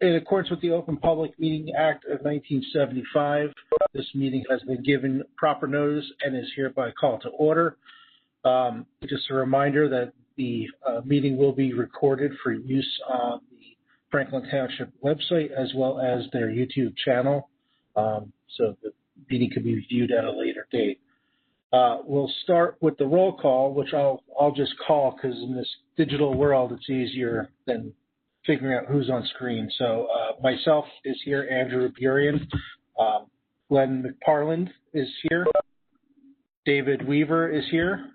in accordance with the Open Public Meeting Act of 1975, this meeting has been given proper notice and is hereby called to order. Just a reminder that the meeting will be recorded for use on the Franklin Township website as well as their YouTube channel, so the meeting can be viewed at a later date. We'll start with the roll call, which I'll just call because in this digital world it's easier than figuring out who's on screen. So myself is here, Andrew Burian. Glenn McParland is here. David Weaver is here.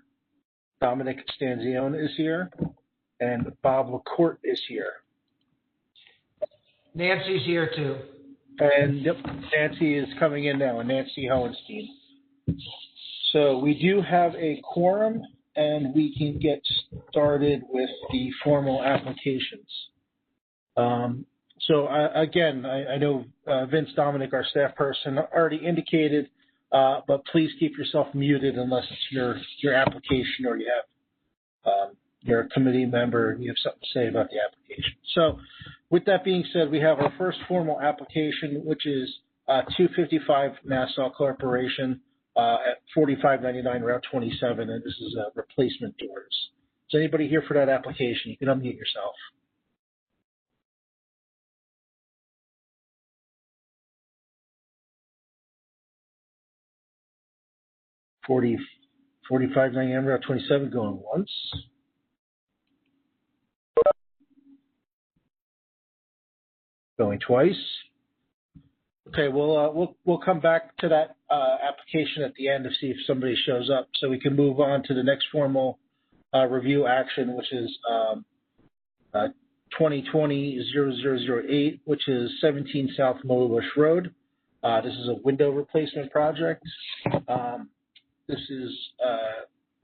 Dominic Stanzione is here. And Bob LaCourte is here. Nancy's here too. And yep, Nancy is coming in now, Nancy Hohenstein. So we do have a quorum, and we can get started with the formal applications. Again, I know Vince Dominic, our staff person, already indicated, but please keep yourself muted unless it's your application or you have you're a committee member and you have something to say about the application. So with that being said, we have our first formal application, which is 255 Nassau Corporation at 4599 Route 27, and this is replacement doors. Is anybody here for that application? You can unmute yourself. $45.99 Route 27 going once. Going twice. Okay, we'll come back to that application at the end to see if somebody shows up, so we can move on to the next formal review action, which is 2020-0008, which is 17 South Motorbush Road. This is a window replacement project. This is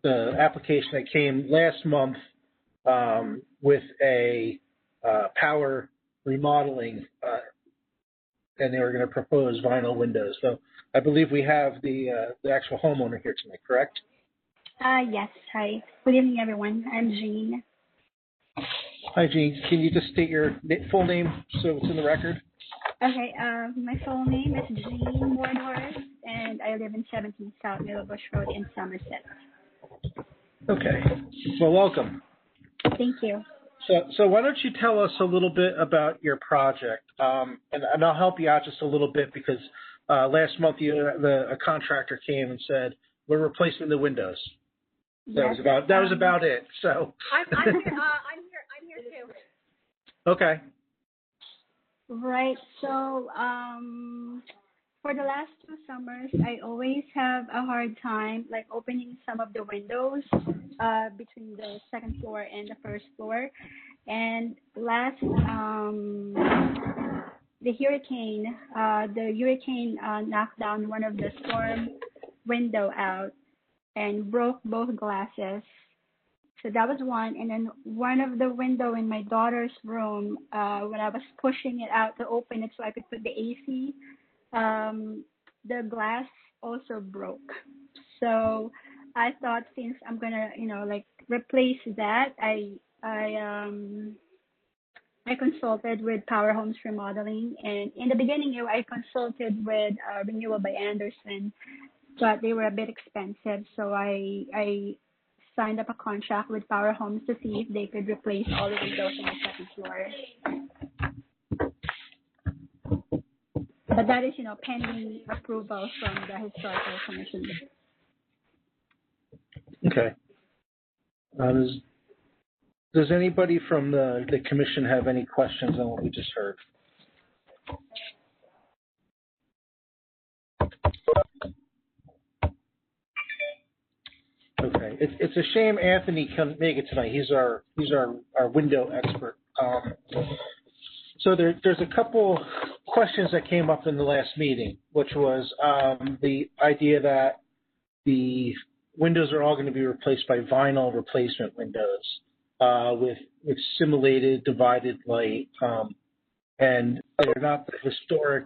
the application that came last month with a power remodeling, and they were going to propose vinyl windows. So I believe we have the actual homeowner here tonight, correct? Yes. Hi. Good evening, everyone. I'm Jean. Hi, Jean. Can you just state your full name so it's in the record? Okay. My full name is Jean Wardhorse, and I live in 17 South Middlebush Road in Somerset. Okay. Well, welcome. Thank you. So why don't you tell us a little bit about your project, and I'll help you out just a little bit because last month a contractor came and said we're replacing the windows. That was about it. So I'm here too. Okay. Right. So for the last 2 summers, I always have a hard time like opening some of the windows between the second floor and the first floor. And last the hurricane knocked down one of the storm window out and broke both glasses. So that was one. And then one of the window in my daughter's room, when I was pushing it out to open it so I could put the AC, the glass also broke. So I thought since I'm gonna, replace that, I consulted with Power Homes Remodeling, and in the beginning I consulted with Renewal by Anderson, but they were a bit expensive, so I signed up a contract with Power Homes to see if they could replace all the windows on the second floor. But that is, pending approval from the Historical Commission. Okay. Does anybody from the commission have any questions on what we just heard? Okay. It's a shame Anthony couldn't make it tonight. He's our window expert. So there's a couple questions that came up in the last meeting, which was the idea that the windows are all going to be replaced by vinyl replacement windows with simulated divided light, and they're not the historic.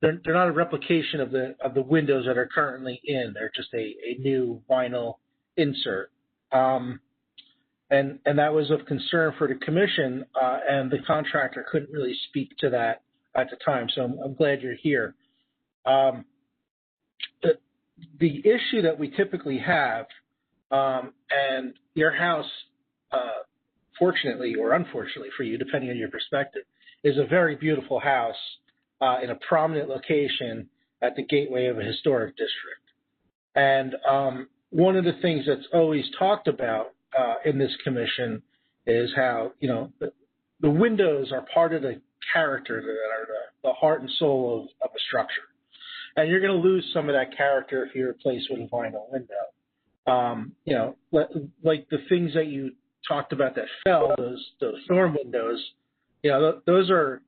They're not a replication of the windows that are currently in. They're just a new vinyl insert. And and that was of concern for the commission, and the contractor couldn't really speak to that at the time. So I'm glad you're here. The issue that we typically have, and your house, fortunately or unfortunately for you, depending on your perspective, is a very beautiful house in a prominent location at the gateway of a historic district. And one of the things that's always talked about in this commission is how, the windows are part of the character, that are the heart and soul of a structure. And you're going to lose some of that character if you replace with a vinyl window. Like the things that you talked about that fell, those storm windows, those are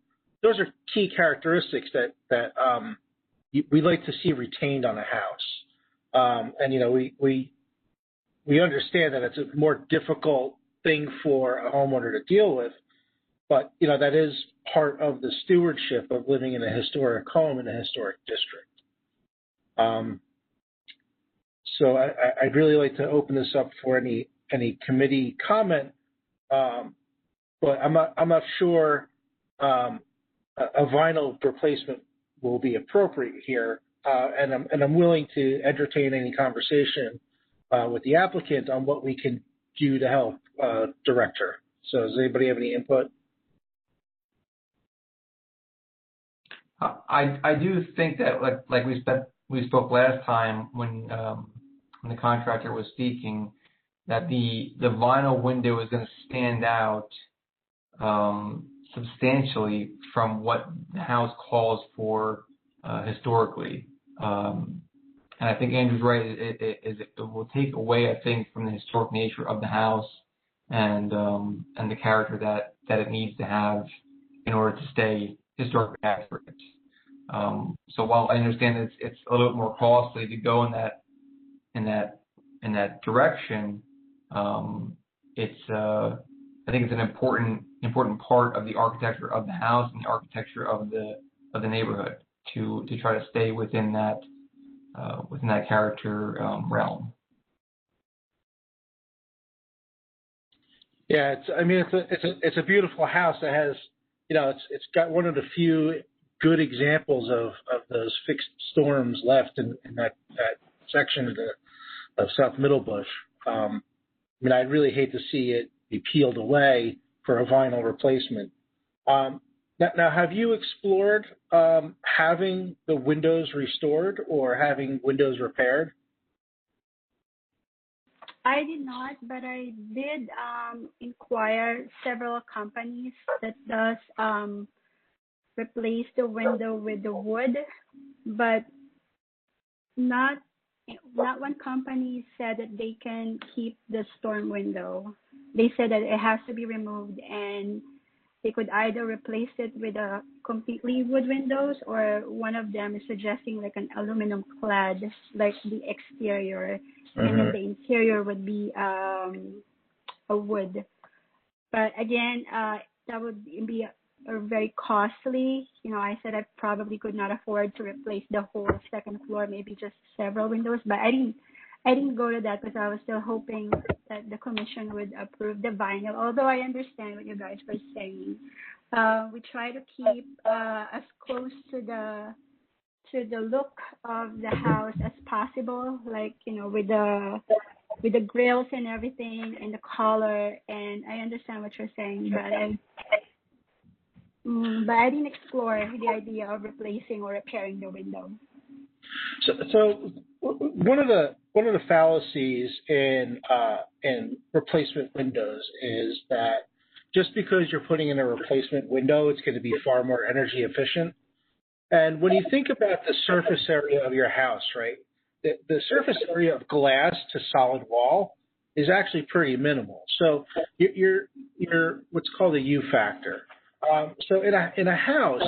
key characteristics that we like to see retained on a house. We understand that it's a more difficult thing for a homeowner to deal with, but that is part of the stewardship of living in a historic home in a historic district. So I'd really like to open this up for any committee comment, but I'm not sure a vinyl replacement will be appropriate here, and I'm willing to entertain any conversation with the applicant on what we can do to help direct her. So does anybody have any input? I do think that like we spoke last time when the contractor was speaking, that the vinyl window is going to stand out substantially from what the house calls for historically. And I think Andrew's right. It will take away, I think, from the historic nature of the house and the character that it needs to have in order to stay historically accurate. So while I understand it's a little bit more costly to go in that direction, I think it's an important part of the architecture of the house and the architecture of the neighborhood to try to stay within that character realm. Yeah, it's a beautiful house that has, it's got one of the few good examples of those fixed storms left in that section of South Middlebush. I'd really hate to see it be peeled away for a vinyl replacement. Now, have you explored having the windows restored or having windows repaired? I did not, but I did inquire several companies that does replace the window with the wood, but not one company said that they can keep the storm window. They said that it has to be removed, and they could either replace it with a completely wood windows, or one of them is suggesting like an aluminum clad, like the exterior, and then the interior would be a wood. But again, that would be very costly. I said I probably could not afford to replace the whole second floor, maybe just several windows. But I didn't go to that because I was still hoping that the commission would approve the vinyl. Although I understand what you guys were saying, we try to keep as close to the look of the house as possible, like with the grills and everything and the color. And I understand what you're saying, but I didn't explore the idea of replacing or repairing the window. So one of the fallacies in replacement windows is that just because you're putting in a replacement window, it's going to be far more energy efficient. And when you think about the surface area of your house, right, the surface area of glass to solid wall is actually pretty minimal. So you're what's called a U factor. So in a house,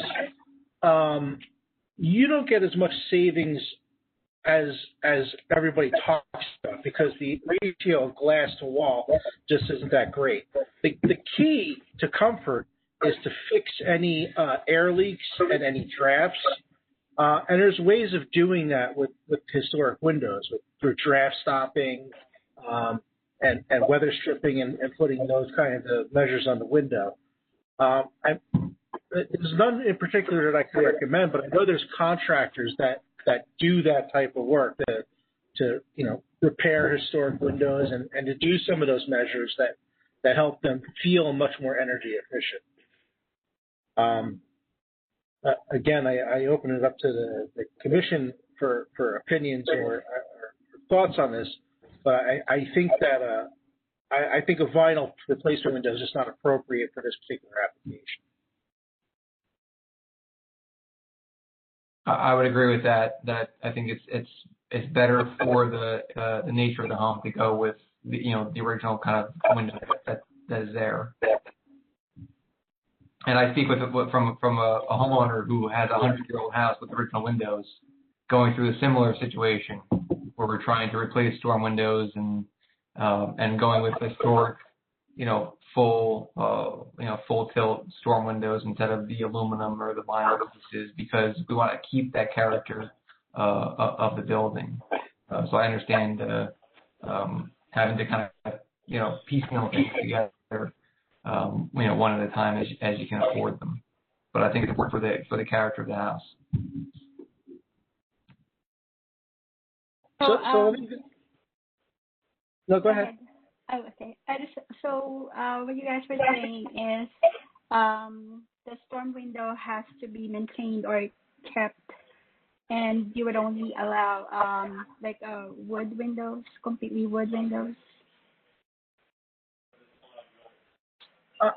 you don't get as much savings as everybody talks about because the ratio of glass to wall just isn't that great. The key to comfort is to fix any air leaks and any drafts. And there's ways of doing that with historic windows, through draft stopping, weather stripping and putting those kinds of measures on the window. There's none in particular that I can recommend, but I know there's contractors that do that type of work to repair historic windows and to do some of those measures that help them feel much more energy efficient. Again, I open it up to the commission for opinions or thoughts on this, but I think that I think a vinyl replacement window is just not appropriate for this particular application. I would agree with that. That I think it's better for the nature of the home to go with the original kind of window that is there. And I speak from a homeowner who has a 100-year-old house with original windows, going through a similar situation where we're trying to replace storm windows and going with historic, full tilt storm windows instead of the aluminum or the vinyl pieces, because we want to keep that character of the building. So I understand having to kind of piecemeal things together, one at a time as you can afford them. But I think it's important for the character of the house. No, go ahead. Oh, okay. So what you guys were saying is the storm window has to be maintained or kept, and you would only allow wood windows, completely wood windows.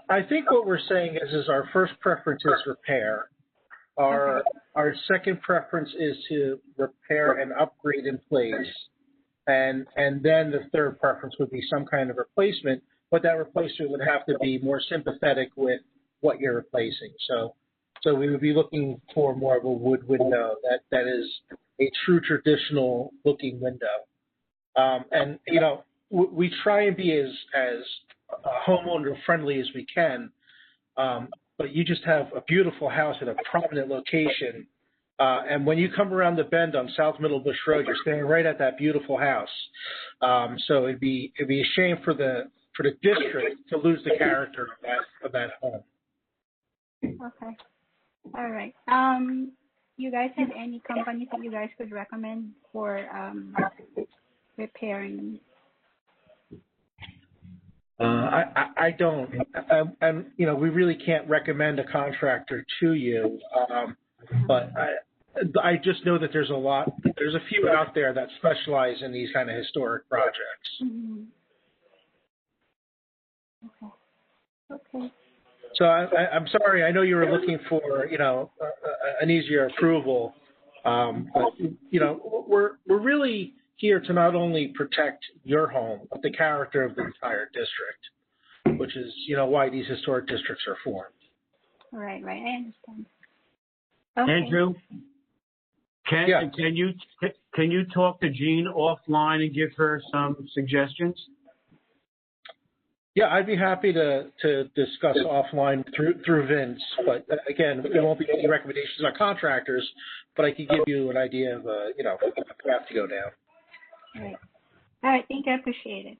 I think what we're saying is our first preference is repair. Our second preference is to repair and upgrade in place. And then the third preference would be some kind of replacement, but that replacement would have to be more sympathetic with what you're replacing. So we would be looking for more of a wood window that is a true traditional looking window. And we try and be as homeowner friendly as we can, but you just have a beautiful house at a prominent location. And when you come around the bend on South Middle Bush Road, you're standing right at that beautiful house. So it'd be a shame for the district to lose the character of that home. Okay. All right. You guys have any companies that you guys could recommend for repairing? I don't. And we really can't recommend a contractor to you. But I just know that there's a few out there that specialize in these kind of historic projects. Mm-hmm. Okay. So I'm sorry. I know you were looking for an easier approval, but we're really here to not only protect your home but the character of the entire district, which is why these historic districts are formed. Right. I understand. Okay. Andrew, can you talk to Jean offline and give her some suggestions? Yeah, I'd be happy to discuss offline through Vince. But again, there won't be any recommendations on contractors, but I could give you an idea of a path to go down. All right. Thank you. I appreciate it.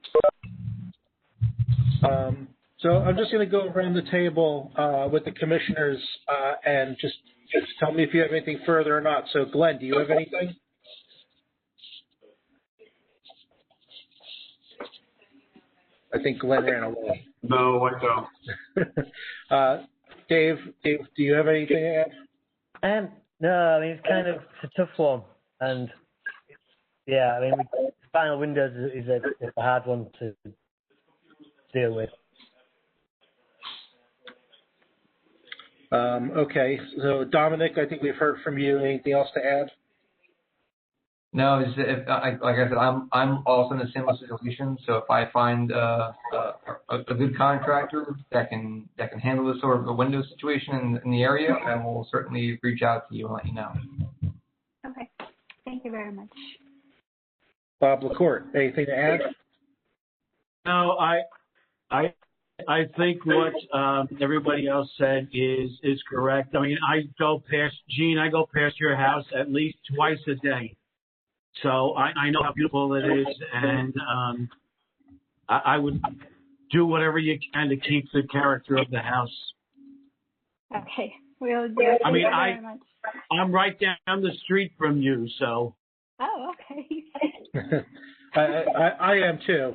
So I'm just going to go around the table with the commissioners and just tell me if you have anything further or not. So, Glenn, do you have anything? I think Glenn ran away. No, I don't. Dave, do you have anything to add? No, I mean, it's a tough one. And, yeah, I mean, vinyl windows is a hard one to deal with. Okay, so Dominic, I think we've heard from you. Anything else to add? No, like I said, I'm also in a similar situation. So if I find a good contractor that can handle this sort of a window situation in the area, I will certainly reach out to you and let you know. Okay, thank you very much. Bob LaCourte, anything to add? No, I think what everybody else said is correct. I mean, I go past your house at least twice a day. So I know how beautiful it is, and I would do whatever you can to keep the character of the house. Okay, we'll do. I mean, Thank you very much. I'm right down the street from you, so. Oh, okay. I am too.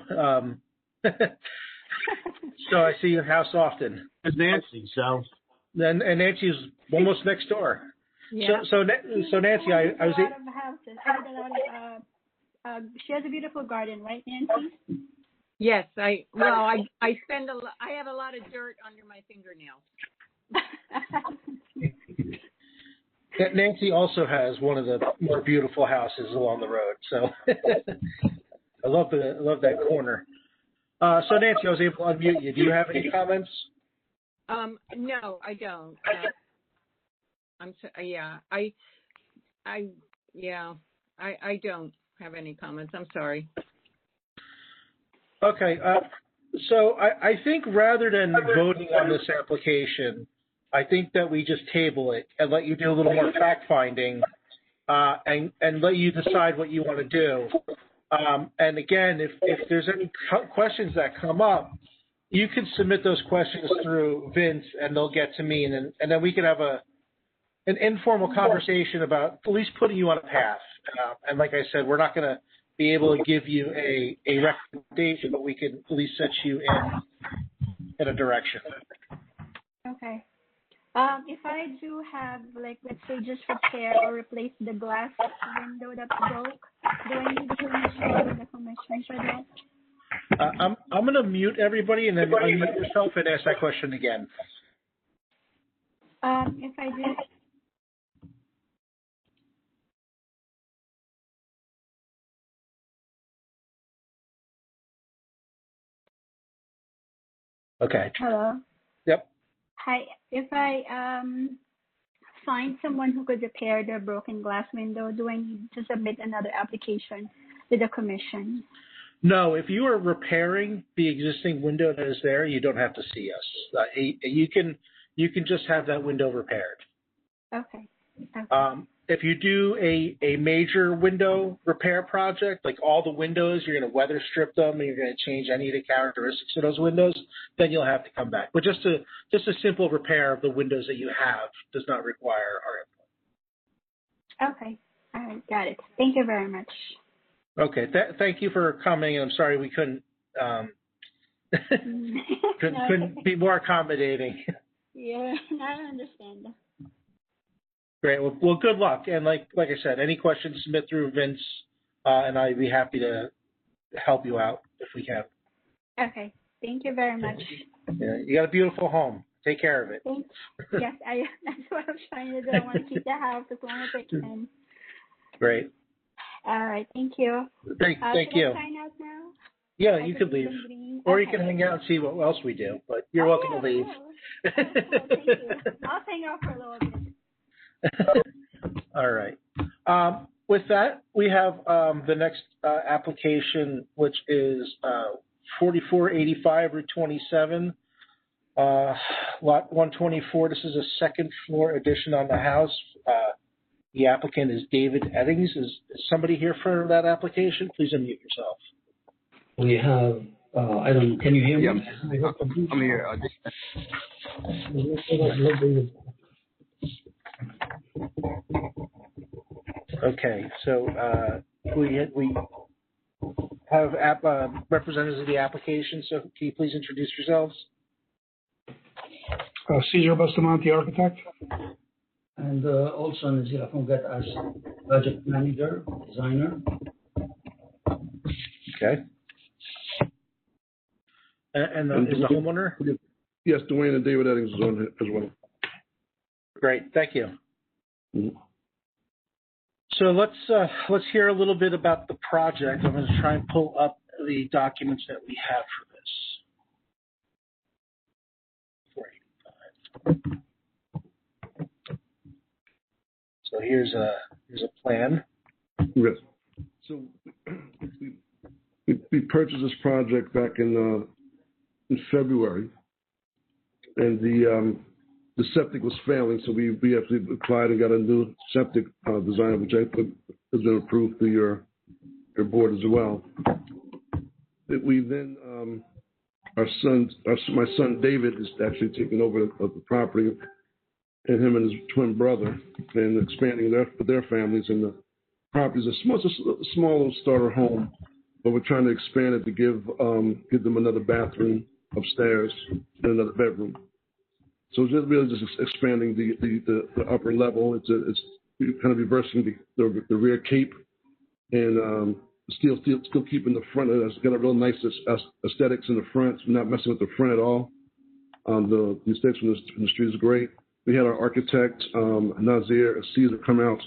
So I see your house often. It's Nancy, so. And Nancy's almost next door. Yeah. So Nancy, I was. A lot of houses. I had a lot of. She has a beautiful garden, right, Nancy? Yes, I spend I have a lot of dirt under my fingernails. Nancy also has one of the more beautiful houses along the road. So I love that corner. So Nancy, I was able to unmute you. Do you have any comments? No, I don't. I don't have any comments. I'm sorry. Okay. So I think rather than voting on this application, I think that we just table it and let you do a little more fact finding, and let you decide what you want to do. And again, if there's any questions that come up, you can submit those questions through Vince, and they'll get to me, and then we can have an informal conversation about at least putting you on a path. And like I said, we're not going to be able to give you a recommendation, but we can at least set you in a direction. Okay. If I do have, like, let's say, just repair or replace the glass window that broke, do I need the commission for that? I'm going to mute everybody and then unmute yourself and ask that question again. If I do. Okay. Hello. Yep. Hi. If I find someone who could repair the broken glass window, do I need to submit another application to the commission? No, if you are repairing the existing window that is there, you don't have to see us. You can just have that window repaired. Okay. If you do a major window repair project, like all the windows, you're going to weather strip them and you're going to change any of the characteristics of those windows, then you'll have to come back. But just a simple repair of the windows that you have does not require our input. Okay. All right. Got it. Thank you very much. Okay. Thank you for coming. I'm sorry we couldn't couldn't be more accommodating. Yeah, I understand. Great. Well, good luck. And like I said, any questions, submit through Vince, and I'd be happy to help you out if we can. Okay. Thank you very much. Yeah, you got a beautiful home. Take care of it. Thanks. Yes, that's what I'm trying to do. I want to keep the house as long as I can. Great. All right. Thank you. Thank should you. I sign out now? Yeah, you could leave. Or you Okay. can hang out and see what else we do, but you're welcome to leave. Thank you. I'll hang out for a little bit. All right. With that, we have the next application, which is 4485 Route 27, Lot 124. This is a second floor addition on the house. The applicant is David Eddings. Is somebody here for that application? Please unmute yourself. We have, can you hear me? Yeah, I'm here. Okay, so we have representatives of the application, so can you please introduce yourselves? Cesar Bustamante, architect. And also Nazira Fungat as project manager, designer. Okay. And is the homeowner? Yes, Dwayne and David Eddings is on it as well. Great, thank you. Mm-hmm. So let's hear a little bit about the project. I'm going to try and pull up the documents that we have for this. 485. So here's a plan. Yes. So we purchased this project back in February, and the septic was failing, so we actually applied and got a new septic design, which I put has been approved through your board as well. We then my son David is actually taking over the property, and him and his twin brother, and expanding their families. And the property is a small little starter home, but we're trying to expand it to give them another bathroom upstairs and another bedroom. So it's really just expanding the upper level. It's kind of reversing the rear cape, and still keeping the front. It's got a real nice aesthetics in the front. We're not messing with the front at all. The aesthetics from the street is great. We had our architect Nazir Caesar come out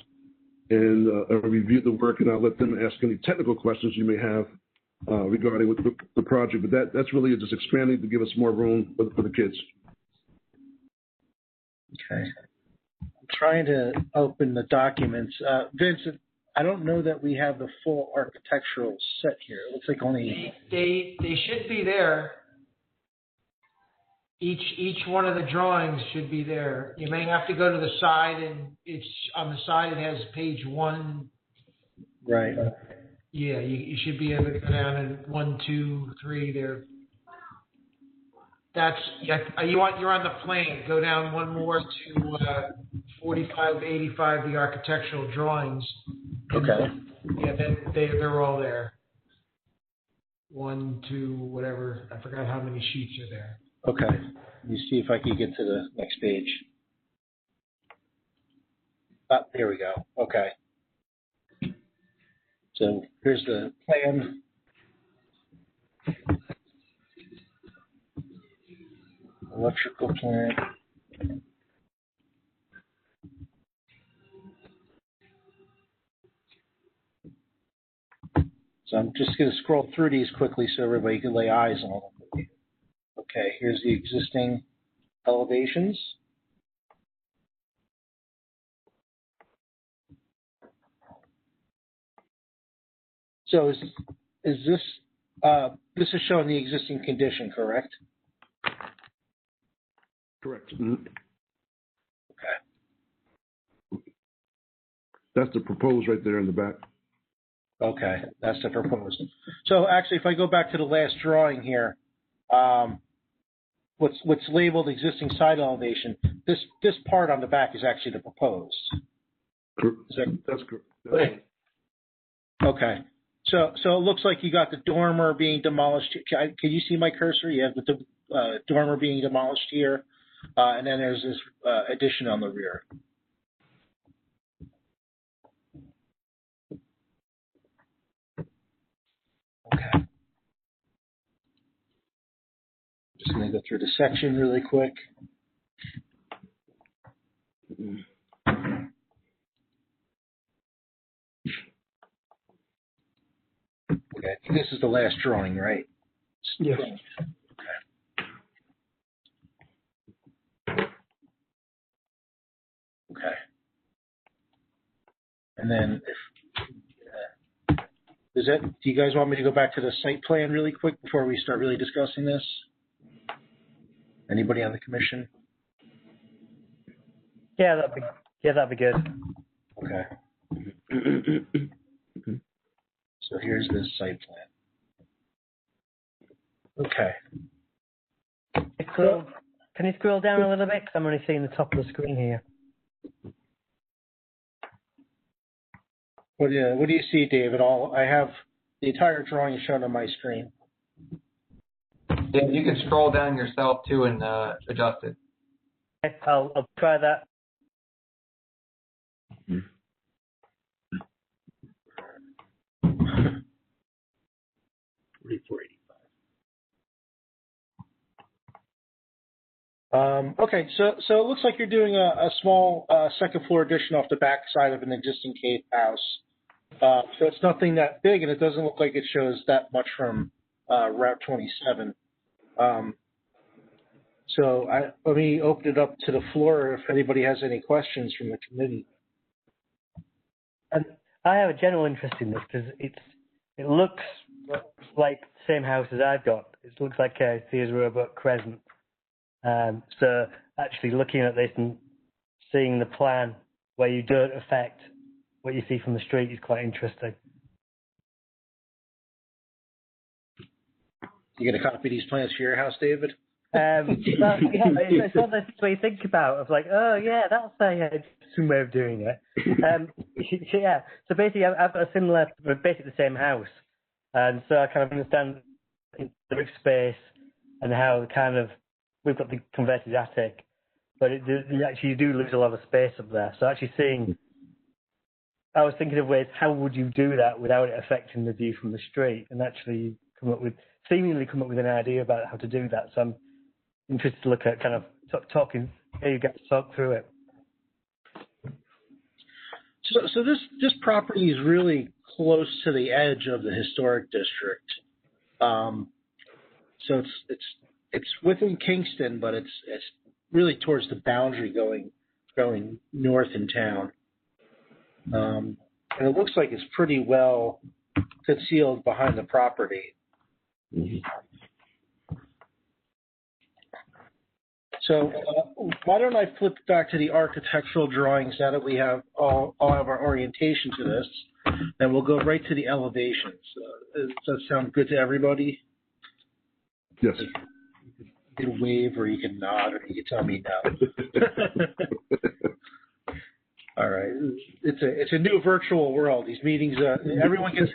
and review the work, and I'll let them ask any technical questions you may have regarding the project. But that's really just expanding to give us more room for the kids. Okay. I'm trying to open the documents. Vincent, I don't know that we have the full architectural set here. It looks like only... They should be there. Each one of the drawings should be there. You may have to go to the side, and it's on the side. It has page 1. Right. Yeah, you should be able to go down and 1, 2, 3 there. You're on the plane. Go down one more to 45, 85, the architectural drawings. Okay. Yeah, then they're all there. 1, 2, whatever. I forgot how many sheets are there. Okay. Let me see if I can get to the next page. There we go. Okay. So here's the plan. Electrical plan. So I'm just going to scroll through these quickly so everybody can lay eyes on them. Okay, here's the existing elevations. So is this this is showing the existing condition, correct? Correct. Okay. That's the proposed right there in the back. Okay, that's the proposed. So actually, if I go back to the last drawing here, what's labeled existing side elevation, this part on the back is actually the proposed. That's correct. Okay. So it looks like you got the dormer being demolished. Can you see my cursor? You have the dormer being demolished here, and then there's this addition on the rear. Okay. Just going to go through the section really quick. Okay, this is the last drawing, right? Yes. Okay. And then, do you guys want me to go back to the site plan really quick before we start really discussing this? Anybody on the commission? Yeah, that'd be good. Okay. So here's the site plan. Okay. Can you scroll down a little bit? Because I'm only seeing the top of the screen here. What do you see, David? I have the entire drawing shown on my screen. Yeah, you can scroll down yourself too and adjust it. Okay, I'll try that. Okay, so it looks like you're doing a small second floor addition off the back side of an existing cave house. So it's nothing that big, and it doesn't look like it shows that much from Route 27. So let me open it up to the floor if anybody has any questions from the committee. And I have a general interest in this because it looks like the same house as I've got. It looks like a Sears Roebuck Crescent. So actually looking at this and seeing the plan where you don't affect what you see from the street is quite interesting. You gonna copy these plans for your house, David? Yeah, it's one of those things where you think about of like, oh yeah, that's some way of doing it. Yeah, so basically I've got a similar, basically the same house, and so I kind of understand the brick space and how kind of we've got the converted attic, but you do lose a lot of space up there. So actually I was thinking of ways, how would you do that without it affecting the view from the street, and actually seemingly come up with an idea about how to do that. So I'm interested to look at kind of hear you guys talk through it. So this property is really close to the edge of the historic district. So it's within Kingston, but it's really towards the boundary going north in town. And it looks like it's pretty well concealed behind the property. Mm-hmm. So why don't I flip back to the architectural drawings now that we have all of our orientation to this, and we'll go right to the elevations. Does that sound good to everybody? Yes. You can wave, or you can nod, or you can tell me no. All right, it's a new virtual world. These meetings, everyone gets.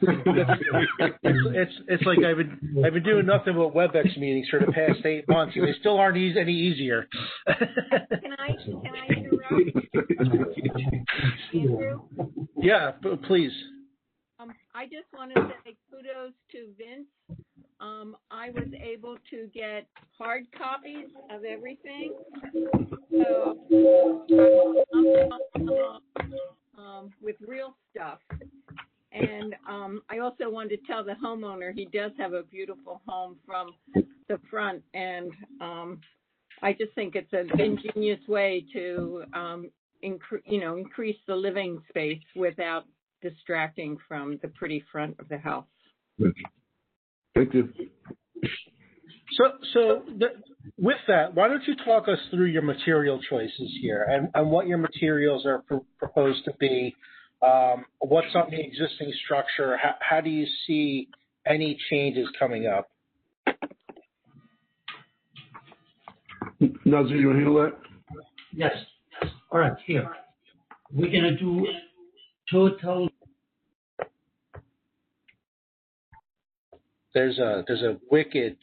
It's like I've been doing nothing but WebEx meetings for the past 8 months, and they still aren't any easier. Can I interrupt? Andrew? Yeah, please. I just want to say kudos to Vince. I was able to get hard copies of everything. So with real stuff. And I also wanted to tell the homeowner he does have a beautiful home from the front. And I just think it's an ingenious way to increase the living space without distracting from the pretty front of the house. Thank you. So with that, why don't you talk us through your material choices here and what your materials are proposed to be? What's on the existing structure? How do you see any changes coming up? Nazir, you want to handle that? Yes. All right, here. We're going to do total. There's a wicked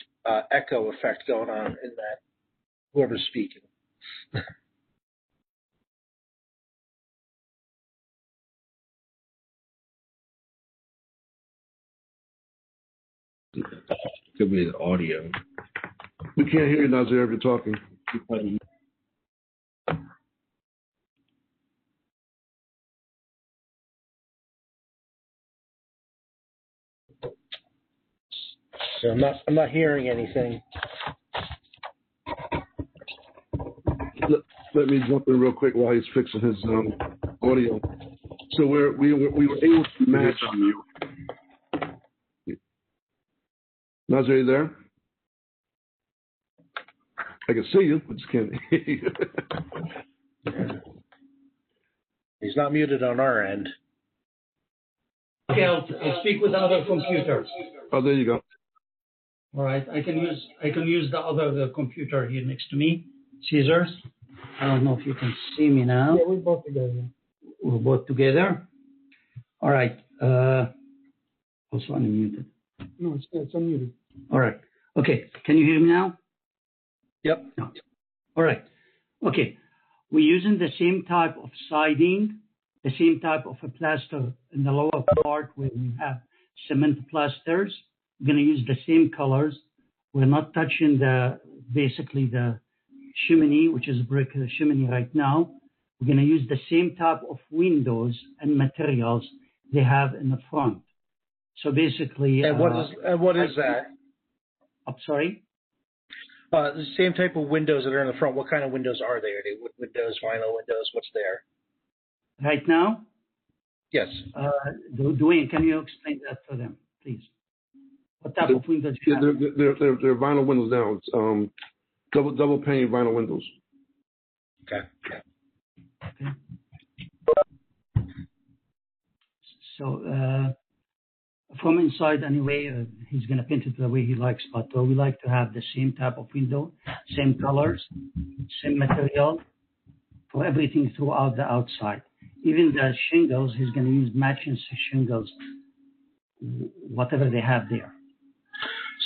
echo effect going on in that, whoever's speaking. Could be the audio. We can't hear you, Nazir, if you're talking. So I'm not hearing anything. Let me jump in real quick while he's fixing his audio. So we were able to match. Nazir, are you there? I can see you, but just can't hear you. He's not muted on our end. Okay, I'll speak with other computers. Oh, there you go. All right, I can use the other computer here next to me, Caesars. I don't know if you can see me now. Yeah, we're both together. We're both together. All right. Also unmuted. No, it's unmuted. All right. Okay. Can you hear me now? Yep. No. All right. Okay. We're using the same type of siding, the same type of a plaster in the lower part where we have cement plasters. We're going to use the same colors. We're not touching basically the chimney, which is brick chimney right now. We're going to use the same type of windows and materials they have in the front. So basically, and what is that? I'm sorry. The same type of windows that are in the front. What kind of windows are they? Are they wood windows, vinyl windows? What's there? Right now? Yes. Dwayne, can you explain that to them, please? What type of windows? They're vinyl windows now. It's double pane vinyl windows. Okay. So from inside anyway, he's going to paint it the way he likes, but we like to have the same type of window, same colors, same material for everything throughout the outside. Even the shingles, he's going to use matching shingles, whatever they have there.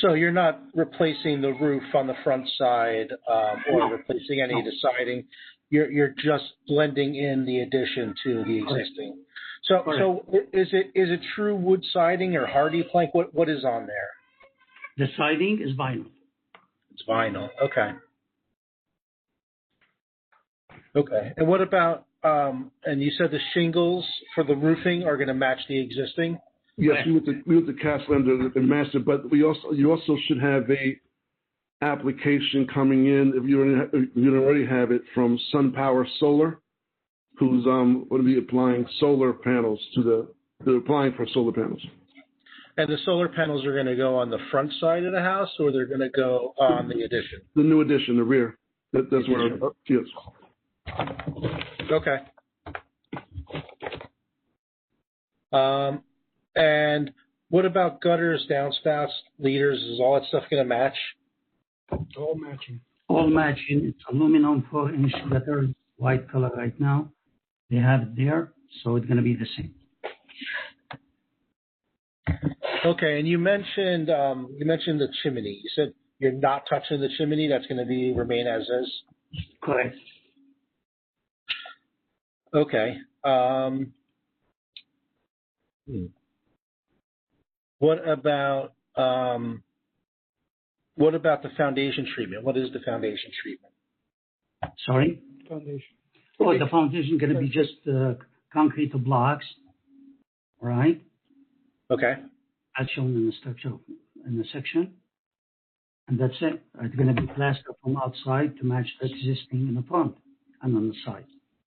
So you're not replacing the roof on the front side or replacing any of the siding. You're just blending in the addition to the existing. So is it true wood siding or hardy plank? What is on there? The siding is vinyl. It's vinyl. Okay. Okay. And what about and you said the shingles for the roofing are going to match the existing? Yes, we with the cast lender and master, but you also should have a application coming in if you don't already have it from SunPower Solar, who's going to be applying solar panels they're applying for solar panels. And the solar panels are going to go on the front side of the house, or they're going to go on the addition? The new addition, the rear. That's where. Yes. Okay. And what about gutters, downspouts, leaders? Is all that stuff going to match? All matching. All matching. It's aluminum 4-inch gutter, white color right now. They have it there, so it's going to be the same. Okay, and you mentioned the chimney. You said you're not touching the chimney. That's going to remain as is. Correct. Okay. What about the foundation treatment? What is the foundation treatment? Sorry? Foundation. Oh, the foundation is going to be just concrete blocks, right? Okay. As shown in the structure in the section. And that's it. It's going to be plaster from outside to match the existing in the front and on the side.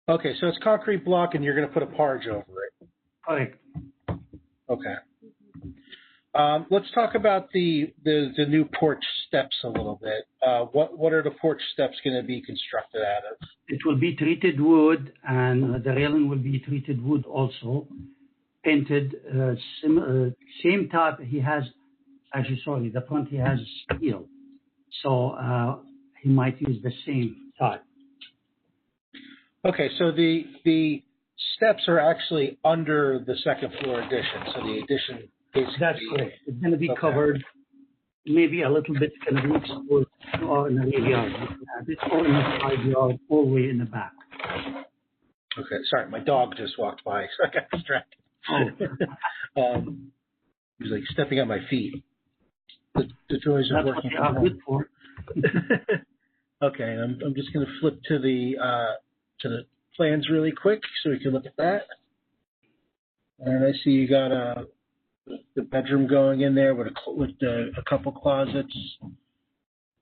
Okay, so it's concrete block and you're going to put a porch over it. Correct. Okay. Let's talk about the new porch steps a little bit. What are the porch steps going to be constructed out of? It will be treated wood, and the railing will be treated wood also, painted same type. He has the front he has steel, so he might use the same type. Okay, so the steps are actually under the second floor addition. So the addition basically. That's correct. It's going to be covered. Maybe a little bit going to be exposed or in the rear yard. It's all in the side yard, all the way in the back. Okay, sorry, my dog just walked by, so I got distracted. He was like stepping on my feet. The joys of working from home. Good for. Okay, I'm just going to flip to the plans really quick so we can look at that. And I see you got the bedroom going in there with a couple closets.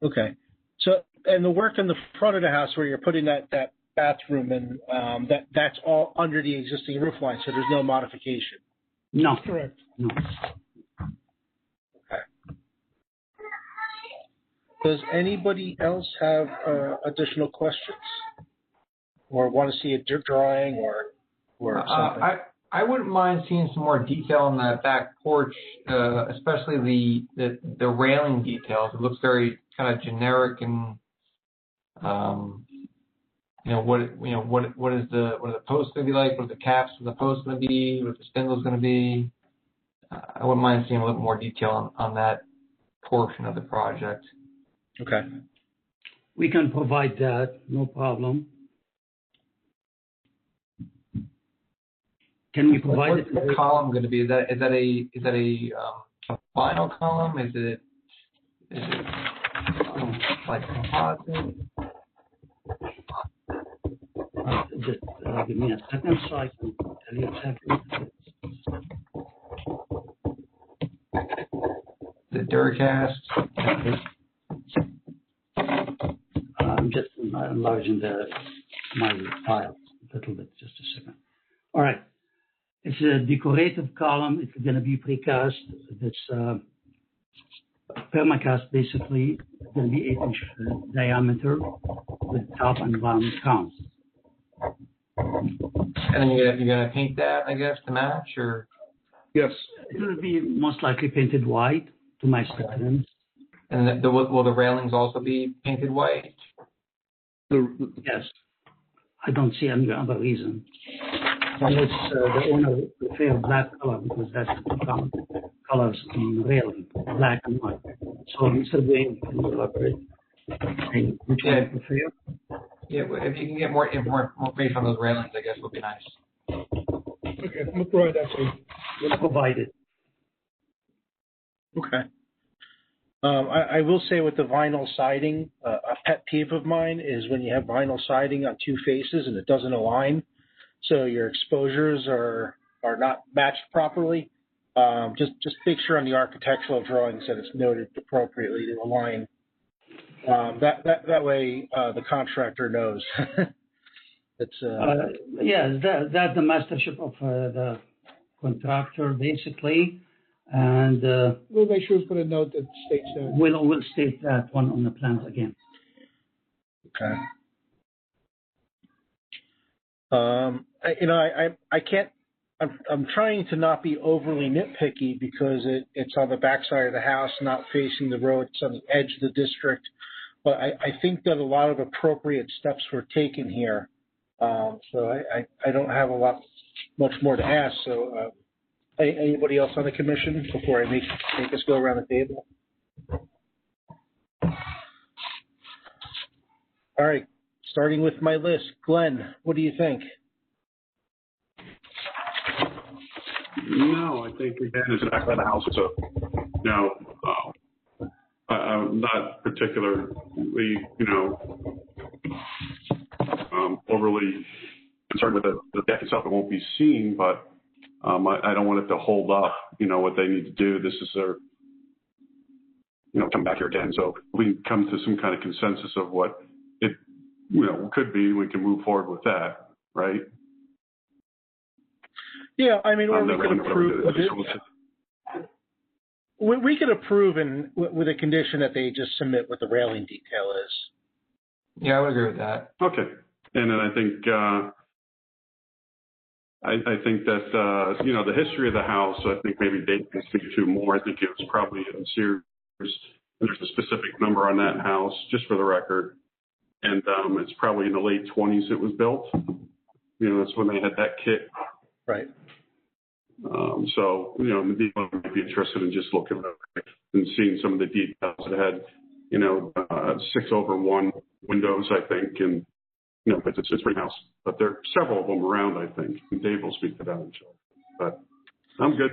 Okay. So, and the work in the front of the house where you're putting that bathroom in, that's all under the existing roof line, so there's no modification. No. Correct. No. Okay. Does anybody else have additional questions or want to see a drawing or something? I wouldn't mind seeing some more detail on that back porch, especially the railing details. It looks very kind of generic, and what are the posts going to be like? What are the caps of the posts going to be? What are the spindles going to be? I wouldn't mind seeing a little more detail on that portion of the project. Okay. We can provide that, no problem. Can we provide it? What's the column going to be? Is that a vinyl column? Is it like composite? Just give me a second so I can tell you exactly. The Duracast. I'm just enlarging my file a little bit, just a second. All right. It's a decorative column. It's going to be precast. It's permacast, basically. It's going to be 8-inch diameter with top and bottom counts. And then you're gonna paint that, I guess, to match, or? Yes. It will be most likely painted white to match the tenants. And will the railings also be painted white? Yes. I don't see any other reason. Unless the owner prefer black color, because that's the common colors in railing, black and white. So Mr. Wayne can elaborate. And which one you prefer? Yeah, if you can get more information on those railings, I guess would be nice. Okay, I'm gonna provide that to you. We'll provide it. Okay. I will say with the vinyl siding, a pet peeve of mine is when you have vinyl siding on two faces and it doesn't align, so your exposures are not matched properly. Just make sure on the architectural drawings that it's noted appropriately to align. That way the contractor knows. It's that's the mastership of the contractor basically. And We'll make sure to put a note that states that. we'll state that one on the plans again. okay. I can't. I'm trying to not be overly nitpicky because it's on the backside of the house, not facing the road. It's on the edge of the district. But I think that a lot of appropriate steps were taken here. So I don't have much more to ask. So anybody else on the commission before I make us go around the table? All right, starting with my list. Glenn, what do you think? No, I think again, it's the back of the house. It's I'm not particularly, overly concerned with the deck itself. It won't be seen, but I don't want it to hold up, what they need to do. This is their, come back here again. So we can come to some kind of consensus of what it, could be. We can move forward with that, right? Yeah, I mean, or we could approve. We could approve with a condition that they just submit what the railing detail is. Yeah, I would agree with that. Okay, and then I think that the history of the house. I think maybe Dave can speak to more. I think it was probably in Sears. There's a specific number on that house, just for the record, and it's probably in the late 20s it was built. That's when they had that kit. Right. So, maybe I might be interested in just looking at it and seeing some of the details. It had, 6/1 windows, I think, and, it's a pretty house. But there are several of them around, I think. And Dave will speak to that, I'm sure. But I'm good.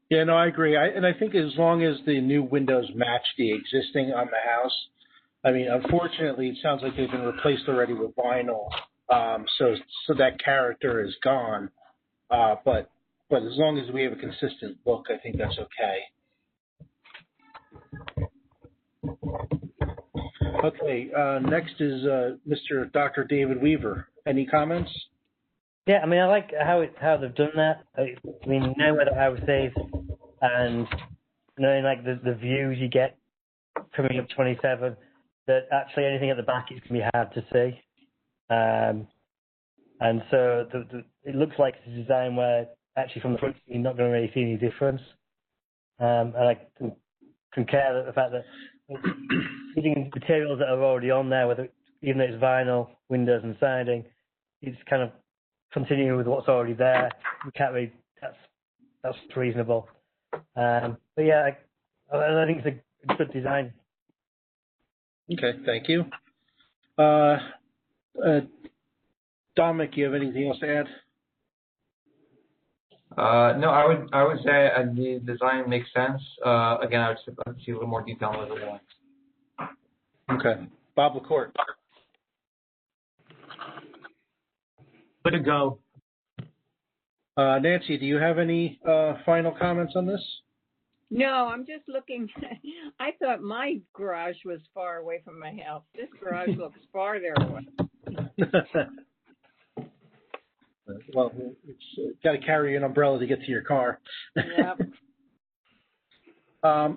Yeah, no, I agree. I think as long as the new windows match the existing on the house, I mean, unfortunately, it sounds like they've been replaced already with vinyl, so that character is gone. But as long as we have a consistent look, I think that's okay. Okay, next is Mr. Dr. David Weaver. Any comments? Yeah, I mean, I like how they've done that. I mean, now where the house is, and knowing like the views you get coming up 27, that actually anything at the back is going to be hard to see. And so it looks like it's a design where actually from the front you're not going to really see any difference. And I concur with the fact that using materials that are already on there, even though it's vinyl, windows and siding, it's kind of continuing with what's already there. You can't really, that's reasonable. But yeah, I think it's a good design. Okay, thank you. Dominic, you have anything else to add? No, I would say the design makes sense. Again, I would see a little more detail on the drawings. Okay. Bob LaCourt. Good to go. Nancy, do you have any final comments on this? No, I'm just looking. I thought my garage was far away from my house. This garage looks farther away. Well, it's got to carry an umbrella to get to your car. Yep.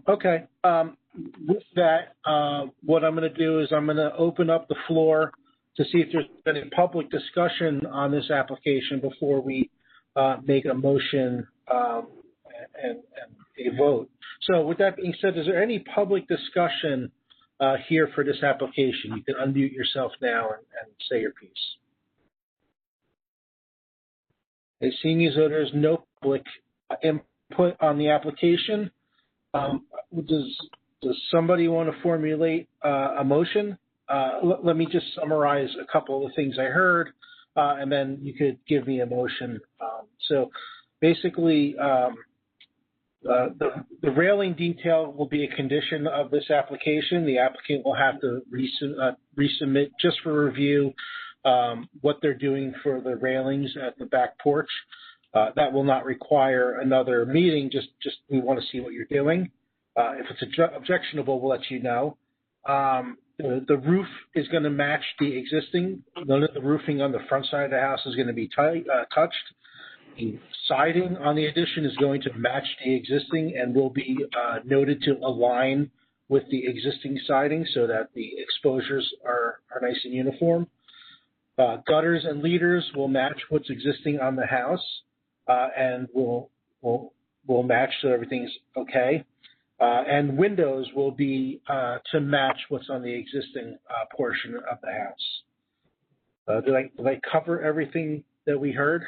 Okay. With that, what I'm going to do is I'm going to open up the floor to see if there's any public discussion on this application before we make a motion and a vote. So with that being said, is there any public discussion here for this application? You can unmute yourself now and say your piece. Seeing as though there's no public input on the application, does somebody want to formulate a motion? Let me just summarize a couple of the things I heard, and then you could give me a motion. So basically, the railing detail will be a condition of this application. The applicant will have to resubmit just for review what they're doing for the railings at the back porch. That will not require another meeting, just we want to see what you're doing. If it's objectionable, we'll let you know. The roof is going to match the existing. None of the roofing on the front side of the house is going to be touched. The siding on the addition is going to match the existing and will be noted to align with the existing siding so that the exposures are nice and uniform. Gutters and leaders will match what's existing on the house and will match so everything's okay. And windows will be to match what's on the existing portion of the house. Did I cover everything that we heard?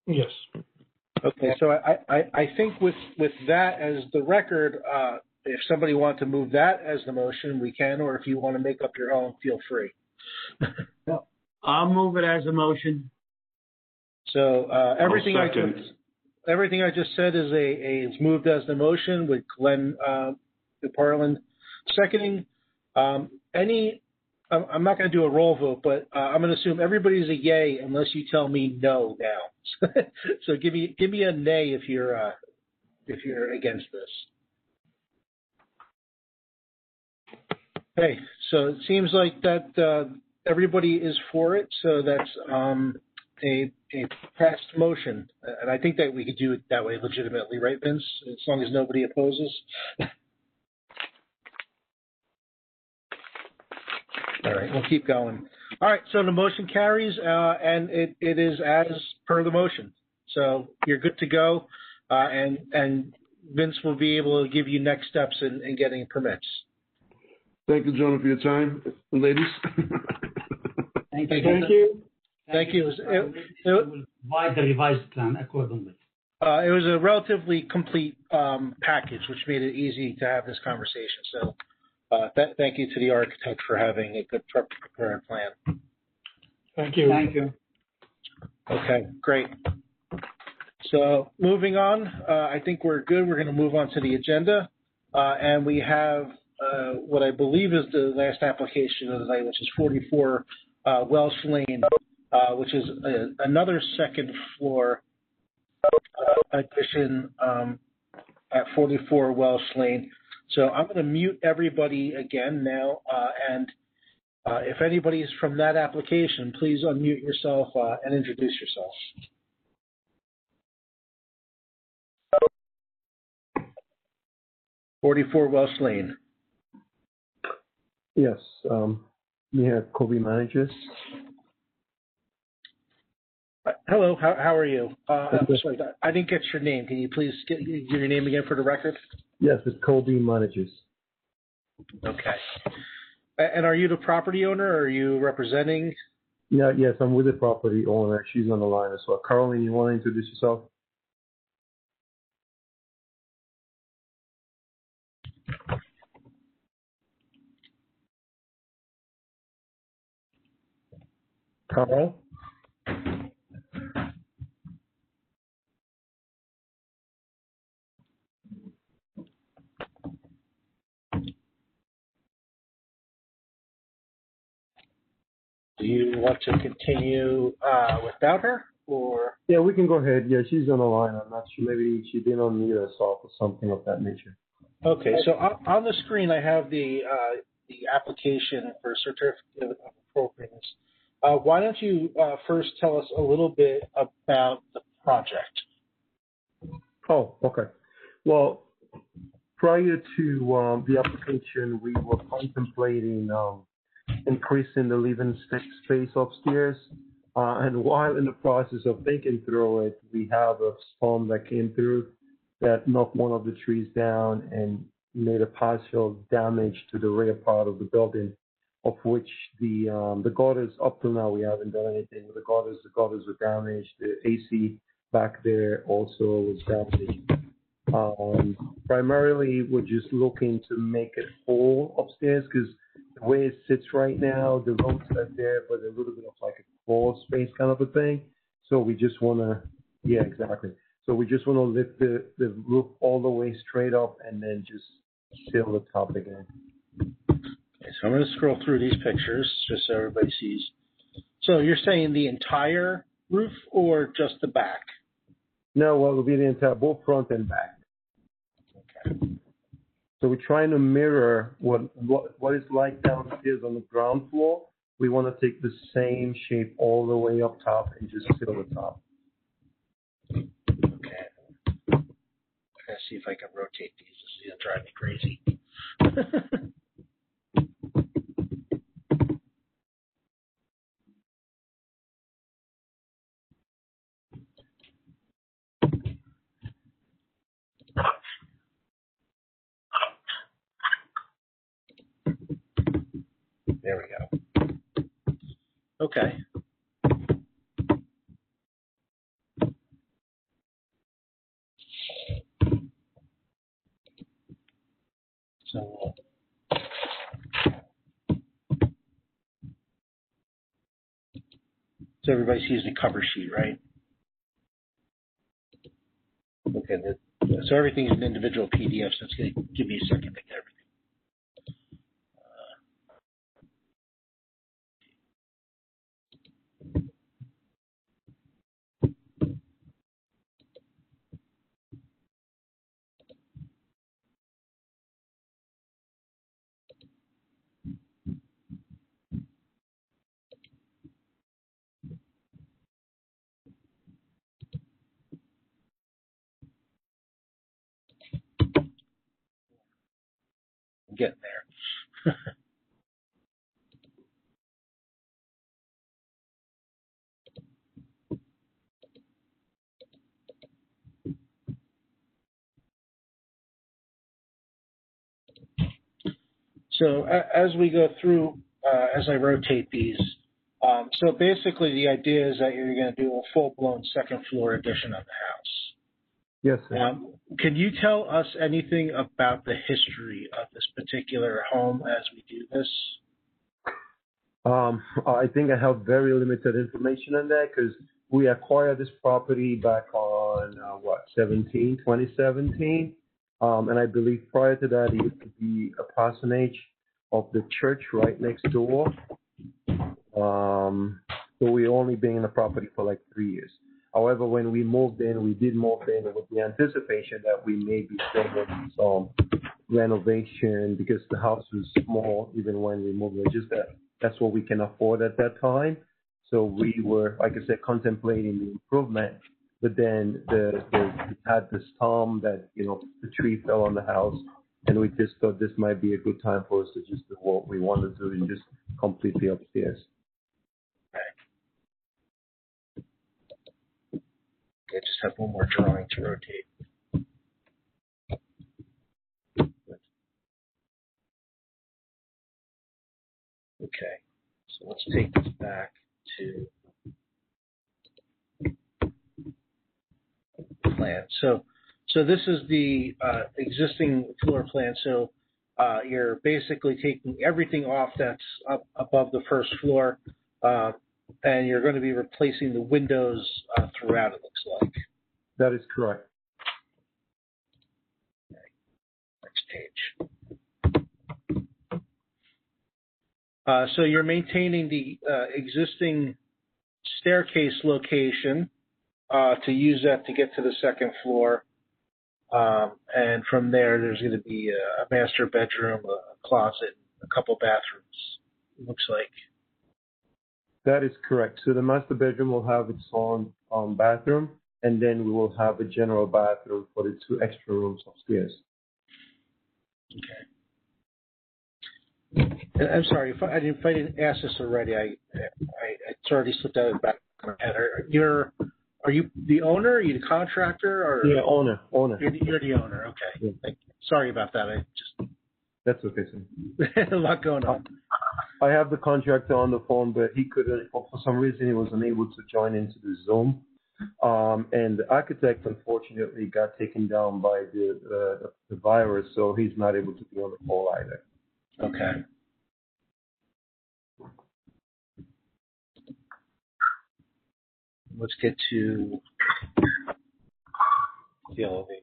Yes. Okay, so I think with that as the record, if somebody wants to move that as the motion, we can, or if you want to make up your own, feel free. I'll move it as a motion. So everything I just said is moved as the motion with Glenn DeParlin seconding. I'm not going to do a roll vote, but I'm going to assume everybody's a yay unless you tell me no now. So give me a nay if you're against this. Okay, so it seems like that everybody is for it, so that's a passed motion, and I think that we could do it that way legitimately, right, Vince? As long as nobody opposes. All right, we'll keep going. All right, so the motion carries, and it is as per the motion. So you're good to go, and Vince will be able to give you next steps in getting permits. Thank you, gentlemen, for your time, ladies. Thank you. Thank you. We'll provide the revised plan accordingly. It was a relatively complete package, which made it easy to have this conversation. So thank you to the architect for having a good prepared plan. Thank you. Thank you. Okay, great. So moving on, I think we're good. We're going to move on to the agenda. And we have what I believe is the last application of the night, which is 44 Welsh Lane, which is another second floor addition at 44 Welsh Lane. So I'm going to mute everybody again now, and if anybody is from that application, please unmute yourself and introduce yourself. "44 Welsh Lane." Yes, we have Kobe managers. Hello, how are you? Sorry, I didn't get your name. Can you please give your name again for the record? Yes, it's Kobe managers. Okay. And are you the property owner, or are you representing? Yeah, yes, I'm with the property owner. She's on the line as well. Caroline, you want to introduce yourself? Carl? Do you want to continue without her, or? Yeah, we can go ahead. Yeah, she's on the line. I'm not sure. Maybe she didn't unmute herself or something of that nature. Okay, so on the screen I have the application for certificate of appropriateness. Why don't you first tell us a little bit about the project? Oh, okay. Well, prior to the application, we were contemplating increasing the living space upstairs And while in the process of thinking through it, we have a storm that came through that knocked one of the trees down and made a partial damage to the rear part of the building, of which the gutters, up till now, we haven't done anything with the gutters. The gutters were damaged. The AC back there also was damaged. Primarily, we're just looking to make it whole upstairs because the way it sits right now, the rooms are there, but a little bit of like a crawl space kind of a thing. So we just want to, yeah, exactly. So we just want to lift the roof all the way straight up and then just seal the top again. Okay, so I'm going to scroll through these pictures just so everybody sees. So you're saying the entire roof or just the back? No, well, it'll be the entire, both front and back. Okay. So we're trying to mirror what it's like downstairs on the ground floor. We want to take the same shape all the way up top and just seal the top. Okay. Let's see if I can rotate these. This is going to drive me crazy. There we go. Okay. So everybody sees the cover sheet, right? Okay. So everything's an individual PDF, so it's going to give me a second to get everything. I'm getting there. So as we go through, as I rotate these, so basically the idea is that you're going to do a full-blown second floor addition of the house. Yes, sir. Can you tell us anything about the history of this particular home as we do this? I think I have very limited information on that because we acquired this property back on, 2017. And I believe prior to that, it used to be a parsonage of the church right next door. So we only been in the property for like 3 years. However, when we moved in, we did move in with the anticipation that we may be doing some renovation because the house was small even when we moved in. Just that's what we can afford at that time. So we were, like I said, contemplating the improvement. But then we had the storm that, the tree fell on the house. And we just thought this might be a good time for us to just do what we want to do and just complete the upstairs. Okay, just have one more drawing to rotate. Okay, so let's take this back to the plan. So this is the existing floor plan. So you're basically taking everything off that's up above the first floor, and you're going to be replacing the windows throughout, it looks like. That is correct. Okay. Next page. So you're maintaining the existing staircase location to use that to get to the second floor. And from there, there's going to be a master bedroom, a closet, a couple bathrooms, it looks like. That is correct. So the master bedroom will have its own bathroom, and then we will have a general bathroom for the 2 extra rooms upstairs. Okay. And I'm sorry if I didn't ask this already. It's already slipped out of the back of my head. Are you the owner? Are you the contractor? Or Yeah, owner. You're the owner. Okay. Yeah. Thank you. Sorry about that. That's okay, sir. A lot going on. I have the contractor on the phone, but he couldn't, for some reason, he was unable to join into the Zoom. And the architect, unfortunately, got taken down by the virus, so he's not able to be on the call either. Okay. Let's get to the elevations.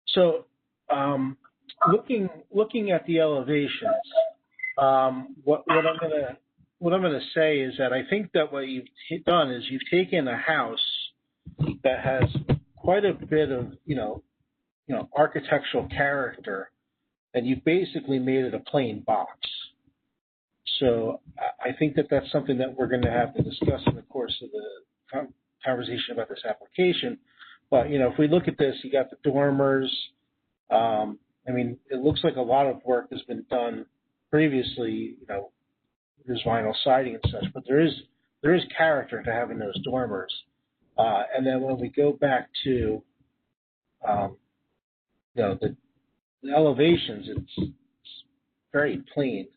So, looking at the elevations, what I'm gonna say is that I think that what you've done is you've taken a house that has quite a bit of architectural character, and you basically made it a plain box. So I think that that's something that we're going to have to discuss in the course of the conversation about this application. But if we look at this, you got the dormers. It looks like a lot of work has been done previously. There's vinyl siding and such, but there is character to having those dormers. And then when we go back to the elevations, it's very plain.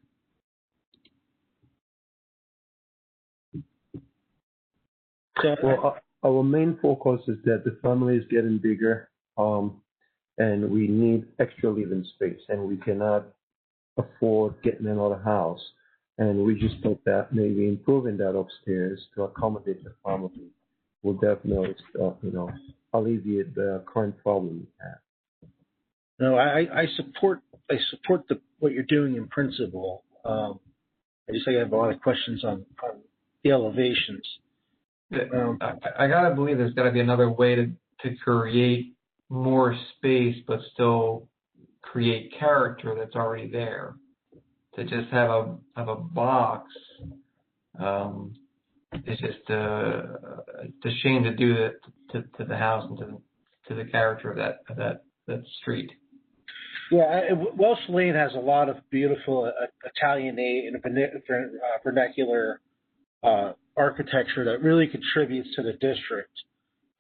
So, well, our main focus is that the family is getting bigger, and we need extra living space, and we cannot afford getting another house. And we just thought that maybe improving that upstairs to accommodate the family will definitely, alleviate the current problem we have. No, I support what you're doing in principle. I just have a lot of questions on the elevations. I gotta believe there's gotta be another way to create more space, but still create character that's already there. To just have a box, it's just a shame to do that to the house and to the character of that street. Yeah, Welsh Lane has a lot of beautiful Italianate and vernacular architecture that really contributes to the district.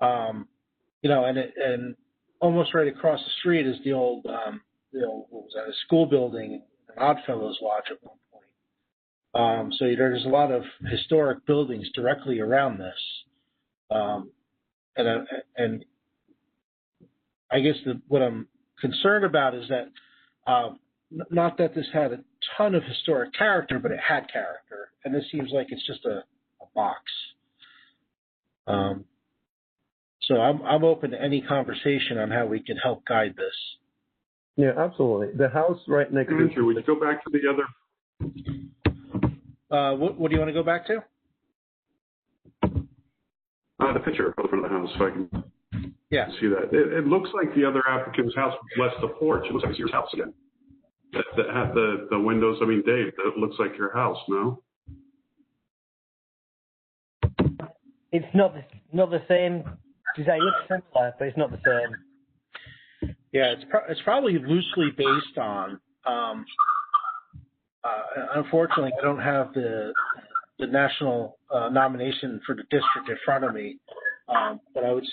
And almost right across the street is the old, what was that, a school building, an Oddfellows Lodge at one point. So there's a lot of historic buildings directly around this. And I guess what I'm concerned about is that not that this had a ton of historic character, but it had character, and this seems like it's just a box. So I'm open to any conversation on how we can help guide this. Yeah, absolutely. The house right next to Andrew, would you go back to the other? What do you want to go back to? The picture of the front of the house, so I can see that. It looks like the other applicant's house, less the porch. It looks like it's your house again. That had the windows. Dave, that looks like your house, no? It's not the same design. It looks similar, but it's not the same. Yeah, it's probably loosely based on. Unfortunately, I don't have the national nomination for the district in front of me, but I would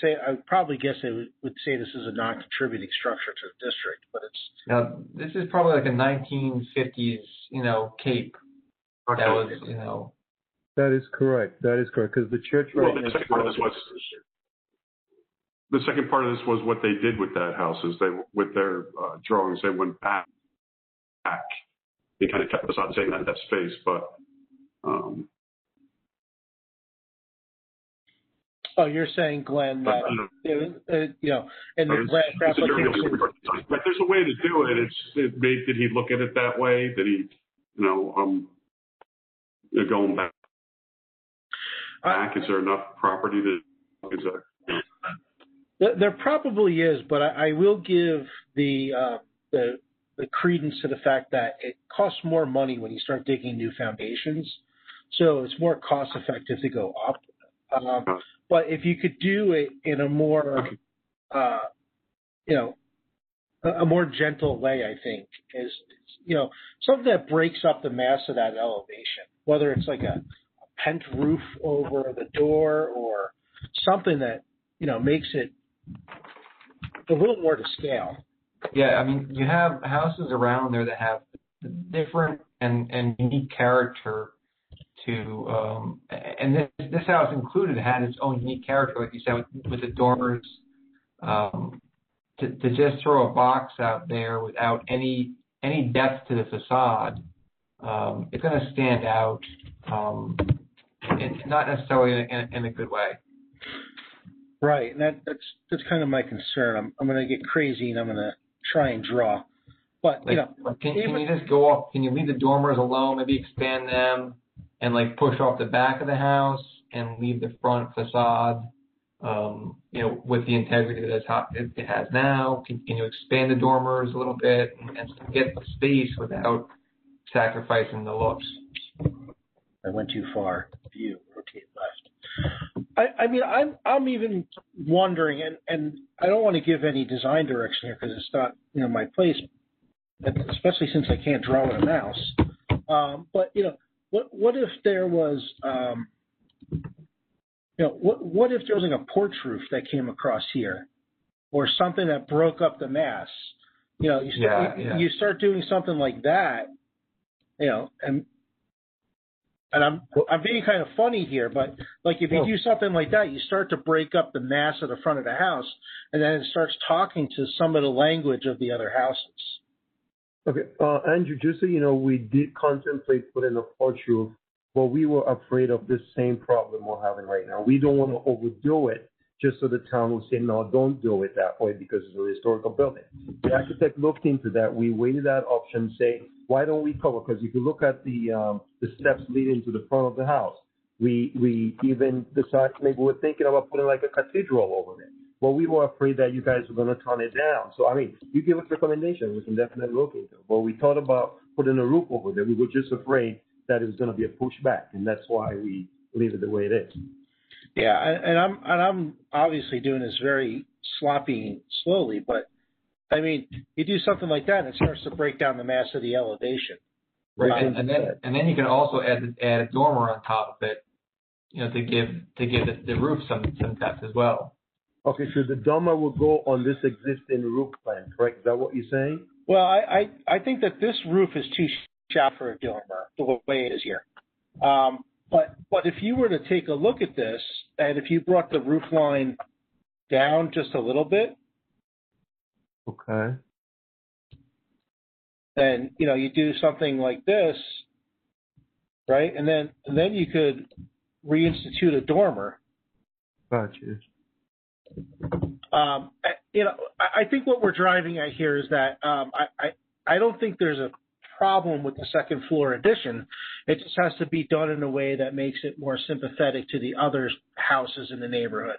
probably guess I would say this is a non-contributing structure to the district. But it's now this is probably like a 1950s, cape. Okay. That was, That is correct. Because the church right next door. The second part of this was what they did with that house is with their drawings, they went back. They kind of kept us on saying that space, but. Oh, you're saying, Glenn, that in the grant application. But there's a way to do it. Did he look at it that way? Did he, going back? Is there enough property is there? There probably is, but I will give the credence to the fact that it costs more money when you start digging new foundations. so it's more cost effective to go up. But if you could do it in a more, a more gentle way, I think is something that breaks up the mass of that elevation, whether it's like a pent roof over the door or something that makes it a little more to scale. Yeah, I mean, you have houses around there that have different and unique character to, and this house included had its own unique character, like you said, with the dormers. To just throw a box out there without any depth to the facade, it's going to stand out, and not necessarily in a good way. Right, and that's kind of my concern. I'm going to get crazy and I'm going to try and draw, but can you just go off? Can you leave the dormers alone? Maybe expand them and push off the back of the house and leave the front facade, with the integrity that it has now. Can you expand the dormers a little bit and get the space without sacrificing the looks? I went too far. View, rotate left. I mean, I'm even wondering, and I don't want to give any design direction here because it's not my place, especially since I can't draw with a mouse. But what if there was what if there was a porch roof that came across here, or something that broke up the mass? You start doing something like that, and I'm being kind of funny here, but if you do something like that, you start to break up the mass of the front of the house, and then it starts talking to some of the language of the other houses. Okay, Andrew, just so you know, we did contemplate putting a porch roof, but we were afraid of this same problem we're having right now. We don't want to overdo it just so the town will say, no, don't do it that way because it's a historical building. The architect looked into that. We weighted that option, say, why don't we cover? Because if you look at the steps leading to the front of the house, we even decided maybe we're thinking about putting a cathedral over there. But we were afraid that you guys were going to turn it down. So, I mean, you give us recommendations, we can definitely look into it. But we thought about putting a roof over there. We were just afraid that it was going to be a pushback, and that's why we leave it the way it is. Yeah, and I'm obviously doing this very sloppy and slowly, but I mean, you do something like that, and it starts to break down the mass of the elevation. Right, and then you can also add a dormer on top of it, to give the roof some depth as well. Okay, so the dormer will go on this existing roof plan, correct? Is that what you're saying? Well, I think that this roof is too shallow for a dormer the way it is here. But if you were to take a look at this, and if you brought the roof line down just a little bit, okay, then you do something like this, right? And then you could reinstitute a dormer. Gotcha. I think what we're driving at here is that I don't think there's a problem with the second floor addition. It just has to be done in a way that makes it more sympathetic to the other houses in the neighborhood,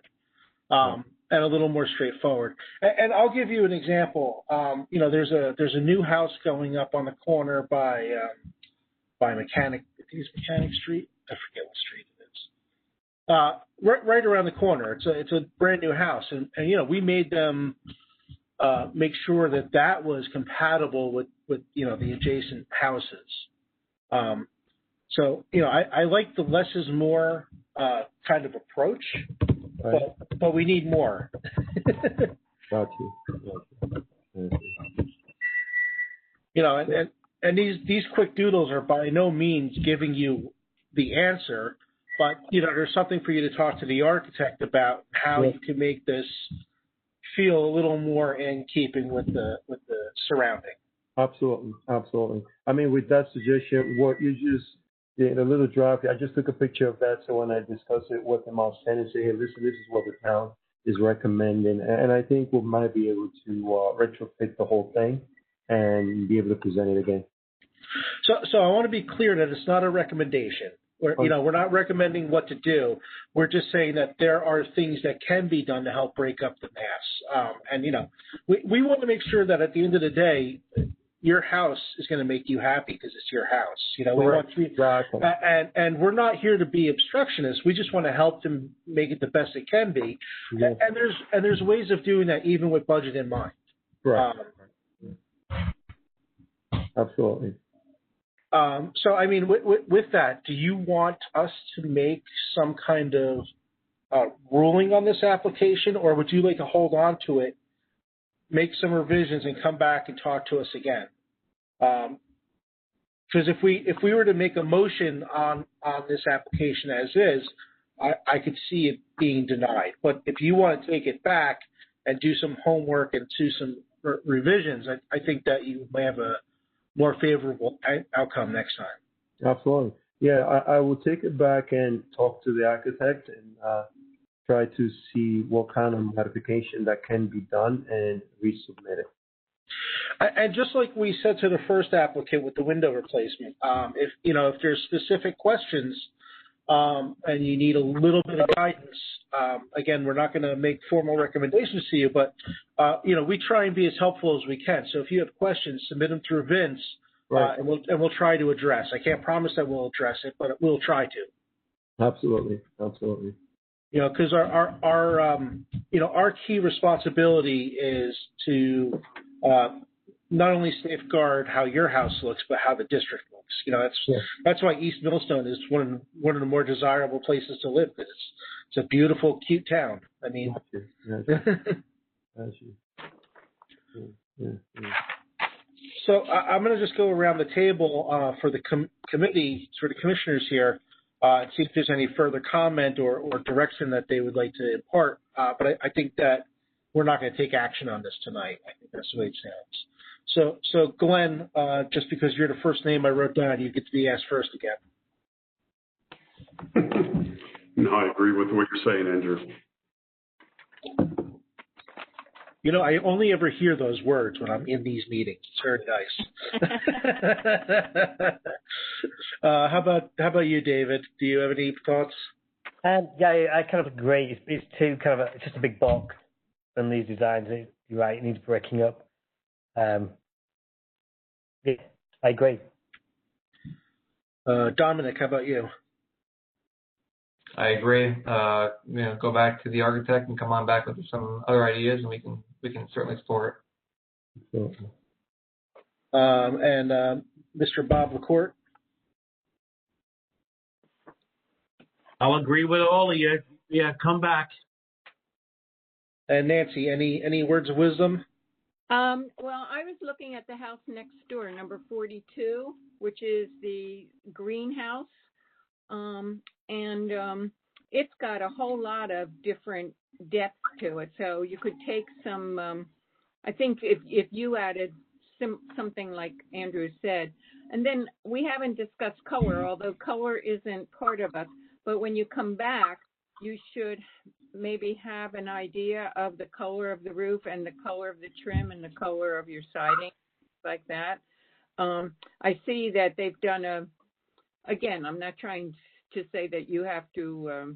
and a little more straightforward. And I'll give you an example. There's a new house going up on the corner by Mechanic. I think it's Mechanic Street. I forget what street it is. Right around the corner. It's a brand new house, and we made them make sure that was compatible with the adjacent houses. So I like the less is more kind of approach, but we need more. Got you. And these quick doodles are by no means giving you the answer, but there's something for you to talk to the architect about how you can make this feel a little more in keeping with the surrounding. Absolutely. I mean, with that suggestion, what you just did, a little draft, I just took a picture of that, so when I discuss it with them, I'll send and say, hey, listen, this is what the town is recommending, and I think we might be able to retrofit the whole thing and be able to present it again. So I want to be clear that it's not a recommendation. We're not recommending what to do. We're just saying that there are things that can be done to help break up the mass. And we want to make sure that at the end of the day, your house is going to make you happy because it's your house. We Correct. want Exactly. and we're not here to be obstructionists. We just want to help them make it the best it can be. Yeah. And there's ways of doing that even with budget in mind. Right. Absolutely. So, I mean, with that, do you want us to make some kind of ruling on this application, or would you like to hold on to it, make some revisions, and come back and talk to us again? Because if we were to make a motion on this application as is, I could see it being denied. But if you want to take it back and do some homework and do some revisions, I think that you may have a more favorable outcome next time. Absolutely. Yeah, I will take it back and talk to the architect and try to see what kind of modification that can be done and resubmit it. And just like we said to the first applicant with the window replacement, if there's specific questions and you need a little bit of guidance, again, we're not going to make formal recommendations to you, but we try and be as helpful as we can. So if you have questions, submit them through Vince, right. and we'll try to address. I can't promise that we'll address it, but we'll try to. Absolutely. Because our key responsibility is to not only safeguard how your house looks, but how the district looks. That's why East Millstone is one of the more desirable places to live. Because it's a beautiful, cute town. I mean, So I'm going to just go around the table for the committee, sort of commissioners here, and see if there's any further comment or direction that they would like to impart. But I think that we're not going to take action on this tonight. I think that's the way it sounds. So Glenn, just because you're the first name I wrote down, you get to be asked first again. No, I agree with what you're saying, Andrew. I only ever hear those words when I'm in these meetings. It's very nice. How about you, David? Do you have any thoughts? Yeah, I kind of agree. It's too kind of it's just a big box on these designs. You're right, it needs breaking up. Yeah, I agree. Dominic, how about you? I agree. Go back to the architect and come on back with some other ideas, and we can certainly explore it. And Mr. Bob LaCourte? I'll agree with all of you. Yeah, come back. And Nancy, any words of wisdom? Well, I was looking at the house next door, number 42, which is the greenhouse. It's got a whole lot of different depth to it. So you could take some, I think if you added something like Andrew said, and then we haven't discussed color, although color isn't part of us, but when you come back, you should maybe have an idea of the color of the roof and the color of the trim and the color of your siding, like that. I see that they've done again, I'm not trying to say that you have to,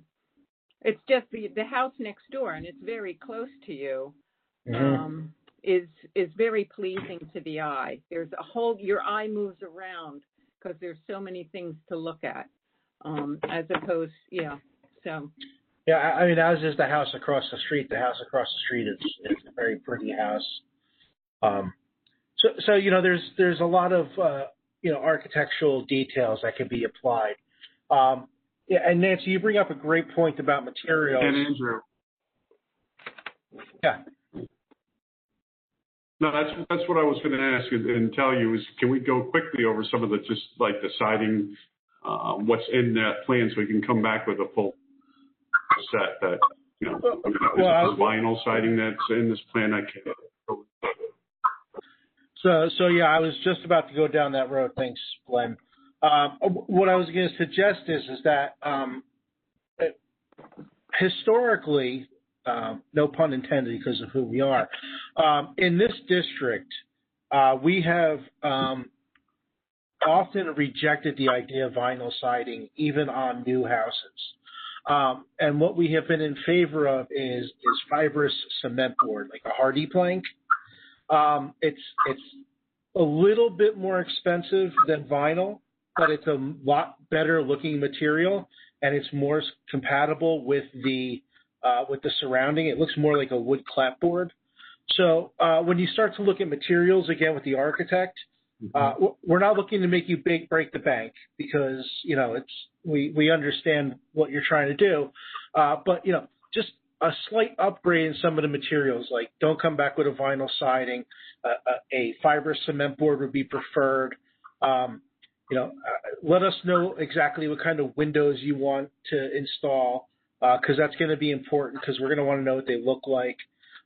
it's just the house next door, and it's very close to you, is very pleasing to the eye. There's your eye moves around because there's so many things to look at, as opposed, so. Yeah, I mean, as is the house across the street. The house across the street is a very pretty house. So there's a lot of architectural details that can be applied. And Nancy, you bring up a great point about materials. And Andrew. Yeah. No, that's what I was going to ask and tell you is, can we go quickly over some of the just like the siding, what's in that plan, so we can come back with a full set that is vinyl siding that's in this plan. I can't. So yeah, I was just about to go down that road. Thanks, Glenn. What I was going to suggest is that historically, no pun intended because of who we are, in this district, we have often rejected the idea of vinyl siding, even on new houses. And what we have been in favor of is fibrous cement board, like a hardy plank. It's a little bit more expensive than vinyl, but it's a lot better looking material, and it's more compatible with the surrounding. It looks more like a wood clapboard. So when you start to look at materials again with the architect, we're not looking to make you break the bank, because we understand what you're trying to do, but just a slight upgrade in some of the materials, like don't come back with a vinyl siding, a fibrous cement board would be preferred. Let us know exactly what kind of windows you want to install, because that's going to be important, because we're going to want to know what they look like.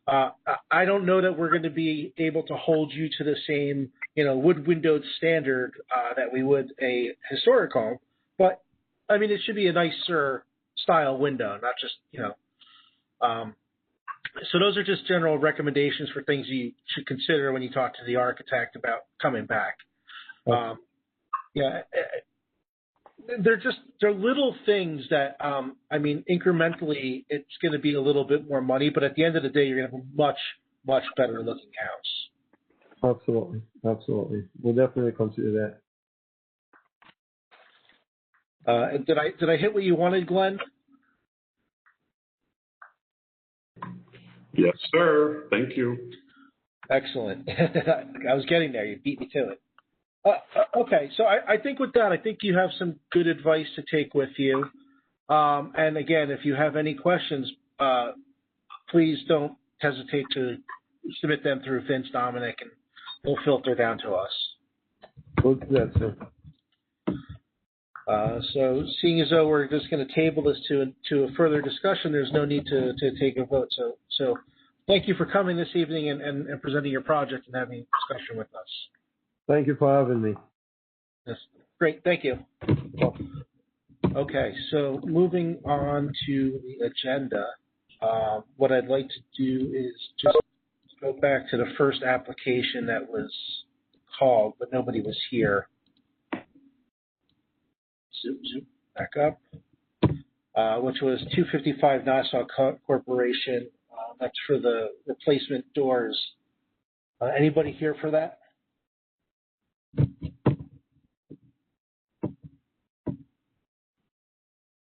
I don't know that we're going to be able to hold you to the same, wood windowed standard that we would a historic home, but I mean, it should be a nicer style window, not just, so those are just general recommendations for things you should consider when you talk to the architect about coming back. They're little things that, incrementally it's going to be a little bit more money, but at the end of the day, you're going to have a much, much better looking house. Absolutely. We'll definitely consider that. Did I hit what you wanted, Glenn? Yes, sir. Thank you. Excellent. I was getting there. You beat me to it. Okay, so I think with that, I think you have some good advice to take with you. And again, if you have any questions, please don't hesitate to submit them through Vince, Dominic, and they'll filter down to us. We'll do that, sir. So seeing as though we're just going to table this to a further discussion, there's no need to take a vote. So thank you for coming this evening and presenting your project and having a discussion with us. Thank you for having me. Yes. Great. Thank you. Okay, so moving on to the agenda, what I'd like to do is just go back to the first application that was called, but nobody was here. Zoop, back up, which was 255 Nassau Corporation. That's for the replacement doors. Anybody here for that?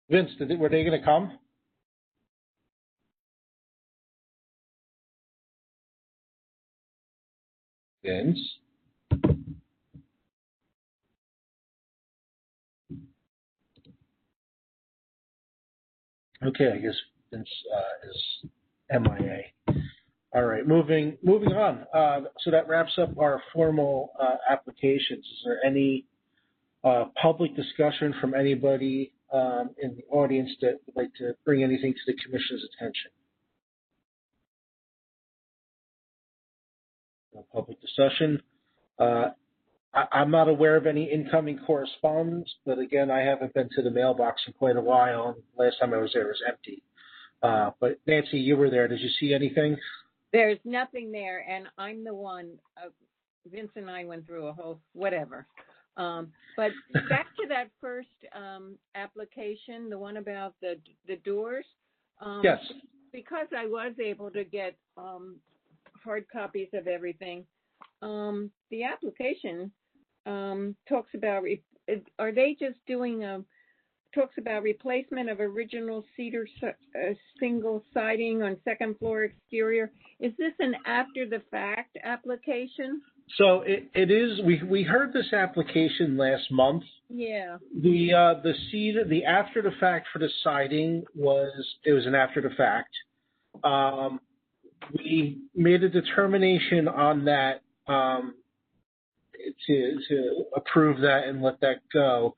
Vince, were they going to come? Vince? Okay, I guess Vince is MIA. All right, moving on. So that wraps up our formal applications. Is there any public discussion from anybody in the audience that would like to bring anything to the Commission's attention? No public discussion. I'm not aware of any incoming correspondence, but again, I haven't been to the mailbox in quite a while. Last time I was there, it was empty. But Nancy, you were there. Did you see anything? There's nothing there, and I'm the one. Vince and I went through a whole whatever. But back to that first application, the one about the doors. Yes. Because I was able to get hard copies of everything. The application talks about. Are they just doing talks about replacement of original cedar single siding on second floor exterior? Is this an after the fact application? So it is. We heard this application last month. Yeah. The cedar, the after the fact for the siding was an after the fact. We made a determination on that to approve that and let that go,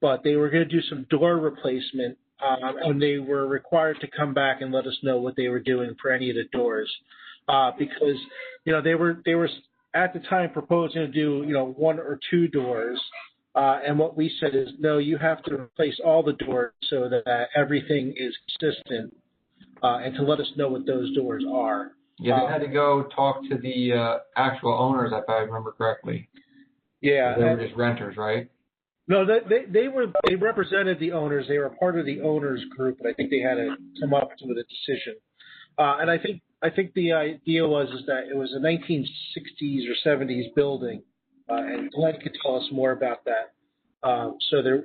but they were going to do some door replacement, and they were required to come back and let us know what they were doing for any of the doors, because they were at the time proposing to do one or two doors, and what we said is no, you have to replace all the doors so that everything is consistent, and to let us know what those doors are. Yeah, they had to go talk to the actual owners, if I remember correctly. Yeah, they were just renters, right? No, they represented the owners. They were part of the owners group, but I think they had to come up with a decision. And I think the idea was that it was a 1960s or 70s building, and Glenn could tell us more about that. So the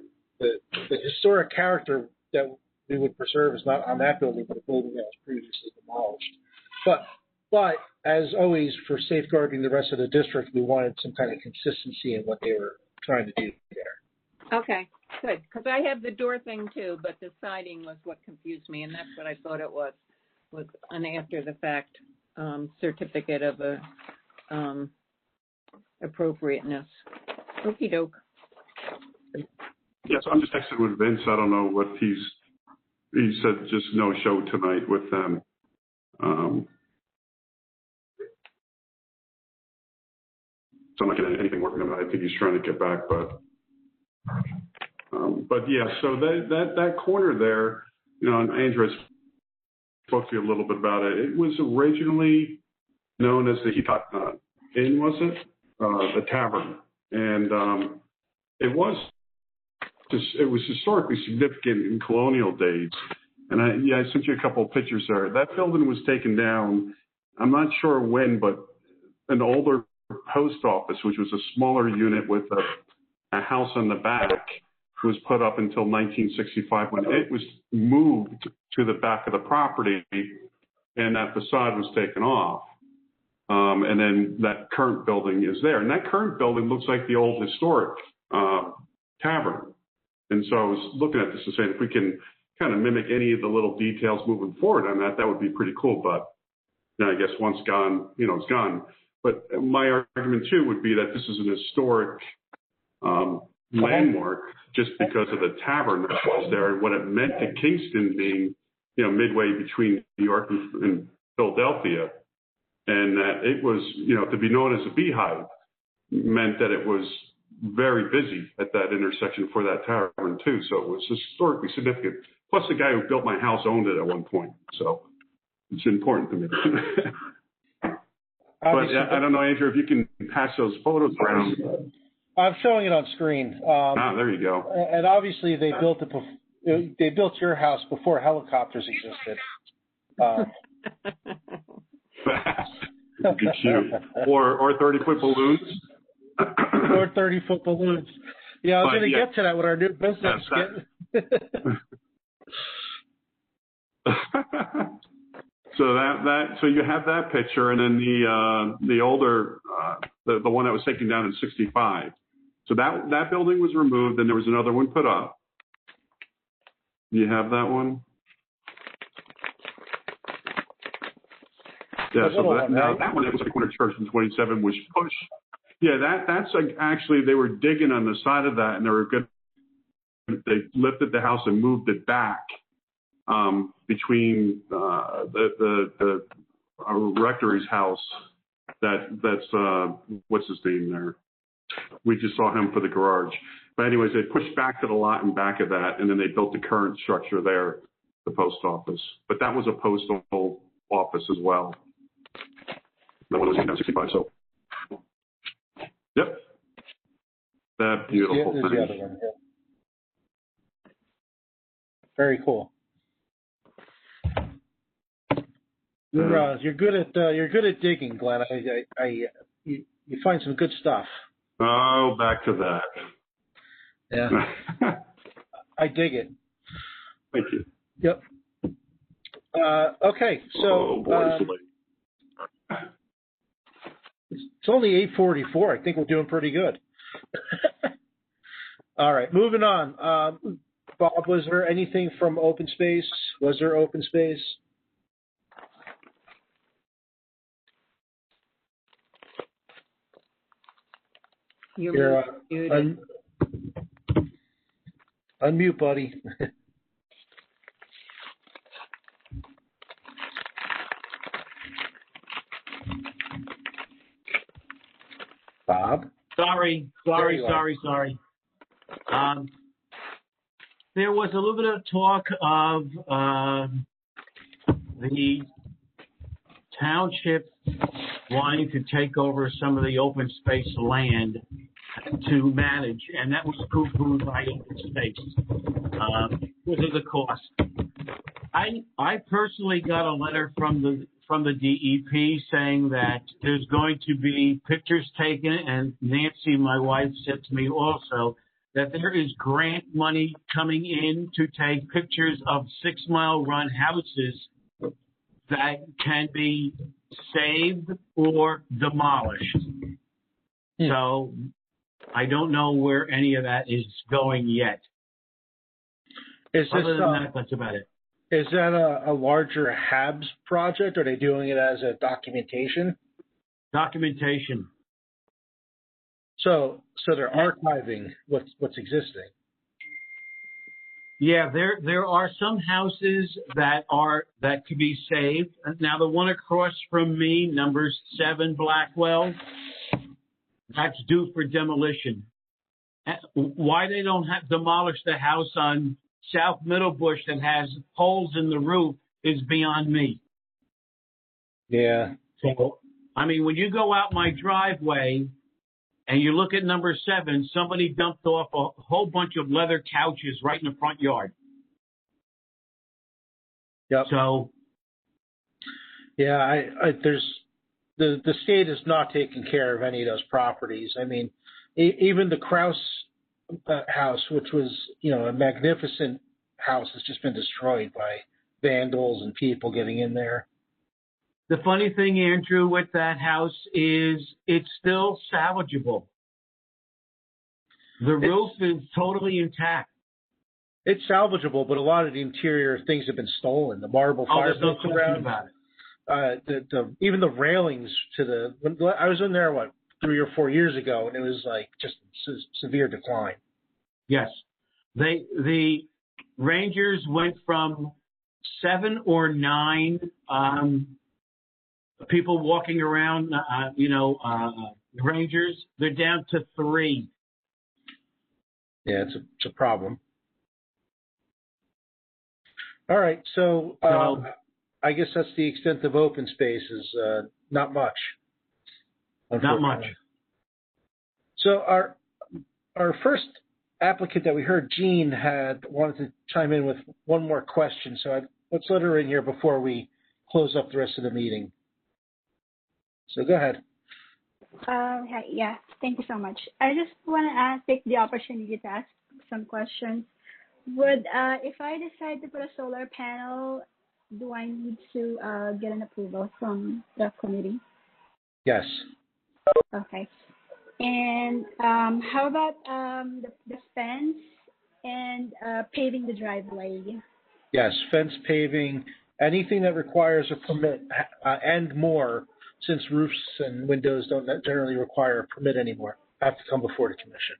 historic character that we would preserve is not on that building, but a building that was previously demolished. But as always, for safeguarding the rest of the district, we wanted some kind of consistency in what they were trying to do there. Okay, good. Because I have the door thing too, but the siding was what confused me, and that's what I thought it was an after-the-fact certificate of appropriateness. Okie doke. Yes, I'm just texting with Vince. I don't know what he said just no show tonight with them. So I'm not getting anything working on it. I think he's trying to get back, but yeah, so that corner there, you know, and Andrew spoke to you a little bit about it. It was originally known as the Heathcote Inn, was it? The tavern, and it was historically significant in colonial days. And I sent you a couple of pictures there. That building was taken down. I'm not sure when, but an older post office, which was a smaller unit with a house on the back, was put up until 1965 when it was moved to the back of the property and that facade was taken off. And then that current building is there. And that current building looks like the old historic tavern. And so I was looking at this and saying, if we can kind of mimic any of the little details moving forward on that, that would be pretty cool. But you know, I guess once gone, you know, it's gone. But my argument too would be that this is an historic landmark just because of the tavern that was there and what it meant to Kingston being, you know, midway between New York and Philadelphia. And that it was, you know, to be known as a beehive meant that it was very busy at that intersection for that tavern too. So it was historically significant. Plus the guy who built my house owned it at one point. So it's important to me. But I don't know, Andrew, if you can pass those photos around. I'm showing it on screen. There you go. And obviously they built your house before helicopters existed. Be cute. Or 30-foot balloons. Or 30-foot balloons. Yeah, I was going to get to that with our new business. So you have that picture, and then the older the one that was taken down in '65. So that building was removed, and there was another one put up. You have that one? Yeah. So that one, it was like corner church in 27 was pushed. Yeah, that's like actually they were digging on the side of that, and they lifted the house and moved it back between the rectory's house. That's what's his name there? We just saw him for the garage. But anyways, they pushed back to the lot in back of that, and then they built the current structure there, the post office. But that was a postal office as well. That one was in 65. So. Yep. That beautiful thing. The other one, yeah. Very cool. You're good at digging, Glenn. You find some good stuff. Oh, back to that. Yeah. I dig it. Thank you. Yep. Okay, so it's only 8:44. I think we're doing pretty good. All right, moving on. Bob, was there anything from open space? Was there open space? You're unmute, buddy. Bob? Sorry. There was a little bit of talk of the township wanting to take over some of the open space land to manage, and that was poo-pooed by open space because of the cost. I personally got a letter from from the DEP saying that there's going to be pictures taken, and Nancy, my wife, said to me also that there is grant money coming in to take pictures of 6 Mile Run houses that can be saved or demolished. So I don't know where any of that is going yet. Other than that, that's about it. Is that a larger HABs project, or are they doing it as a documentation? Documentation. So they're archiving what's existing. Yeah, there are some houses that could be saved. Now the one across from me, number 7 Blackwell, that's due for demolition. Why they don't have demolish the house on South Middlebush that has holes in the roof is beyond me. Yeah. So, I mean, when you go out my driveway and you look at number 7, somebody dumped off a whole bunch of leather couches right in the front yard. Yep. So, yeah, there's the state is not taking care of any of those properties. I mean, even the Kraus house, which was, a magnificent house, has just been destroyed by vandals and people getting in there. The funny thing, Andrew, with that house is it's still salvageable. The roof is totally intact. It's salvageable, but a lot of the interior things have been stolen. The marble fireplace there's no question around. about it. Even the railings I was in there 3 or 4 years ago, and it was like just severe decline. Yes, the Rangers went from 7 or 9 people walking around. Rangers, they're down to 3. Yeah, it's a problem. All right, so I guess that's the extent of open space is not much. Not much. So our first applicant that we heard, Jean, wanted to chime in with one more question. So let's let her in here before we close up the rest of the meeting. So go ahead. Yeah, thank you so much. I just want to take the opportunity to ask some questions. If I decide to put a solar panel, do I need to get an approval from the committee? Yes. Okay. And how about the fence and paving the driveway? Yes, fence, paving, anything that requires a permit and more, since roofs and windows don't generally require a permit anymore, have to come before the commission.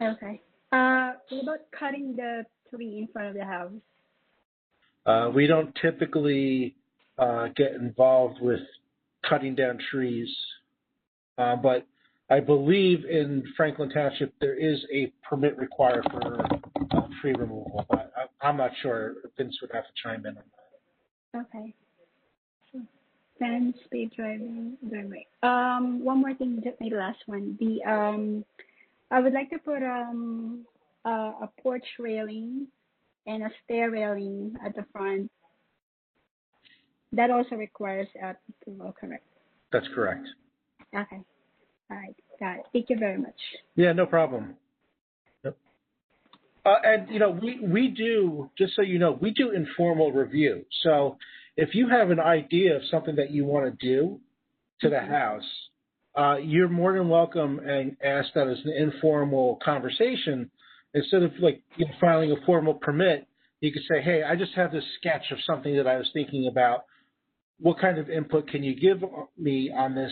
Okay. What about cutting the tree in front of the house? We don't typically get involved with cutting down trees, but I believe in Franklin Township there is a permit required for tree removal, but I'm not sure. Vince would have to chime in on that. Okay. So, fence, paved driveway. One more thing, maybe last one. I would like to put a porch railing and a stair railing at the front. That also requires approval, correct? That's correct. Okay. All right. Got it. Thank you very much. Yeah, no problem. Yep. And, we do, just so you know, we do informal review. So if you have an idea of something that you want to do to the house, you're more than welcome and ask that as an informal conversation. Instead of filing a formal permit, you could say, hey, I just have this sketch of something that I was thinking about. What kind of input can you give me on this?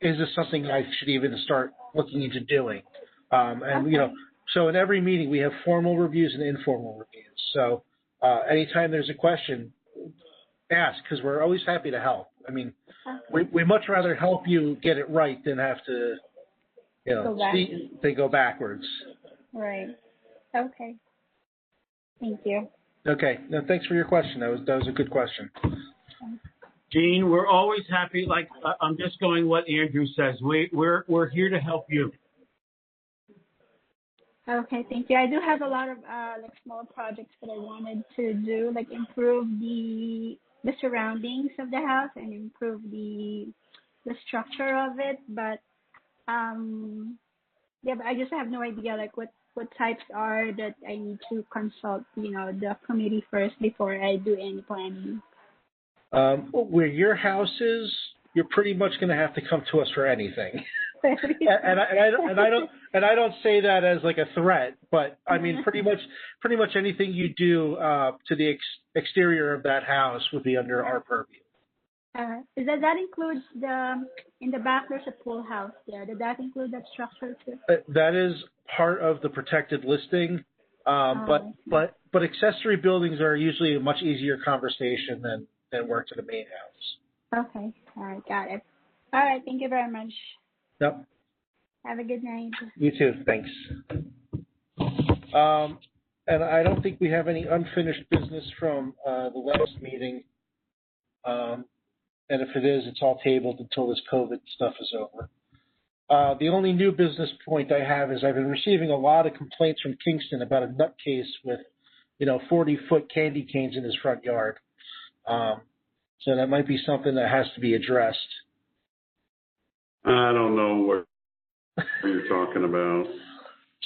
Is this something I should even start looking into doing? So in every meeting we have formal reviews and informal reviews. So anytime there's a question, ask, because we're always happy to help. I mean, we much rather help you get it right than have to, go backwards. Right. Okay. Thank you. Okay. No, thanks for your question. That was a good question. Gene, we're always happy. I'm just going what Andrew says. We're here to help you. Okay, thank you. I do have a lot of small projects that I wanted to do, like improve the the surroundings of the house and improve the structure of it. But yeah, but I just have no idea like what types are that I need to consult, the committee first before I do any planning. Where your house is, you're pretty much going to have to come to us for anything. and I don't say that as like a threat, but I mean pretty much anything you do to the exterior of that house would be under our purview. That includes in the back there's a pool house there. Did that include that structure too? That is part of the protected listing, but accessory buildings are usually a much easier conversation than work to the main house. Okay, all right, got it. All right, thank you very much. Yep. Have a good night. You too. Thanks. And I don't think we have any unfinished business from the last meeting. And if it is, it's all tabled until this COVID stuff is over. The only new business point I have is I've been receiving a lot of complaints from Kingston about a nutcase with, 40-foot candy canes in his front yard. So that might be something that has to be addressed. I don't know what you're talking about.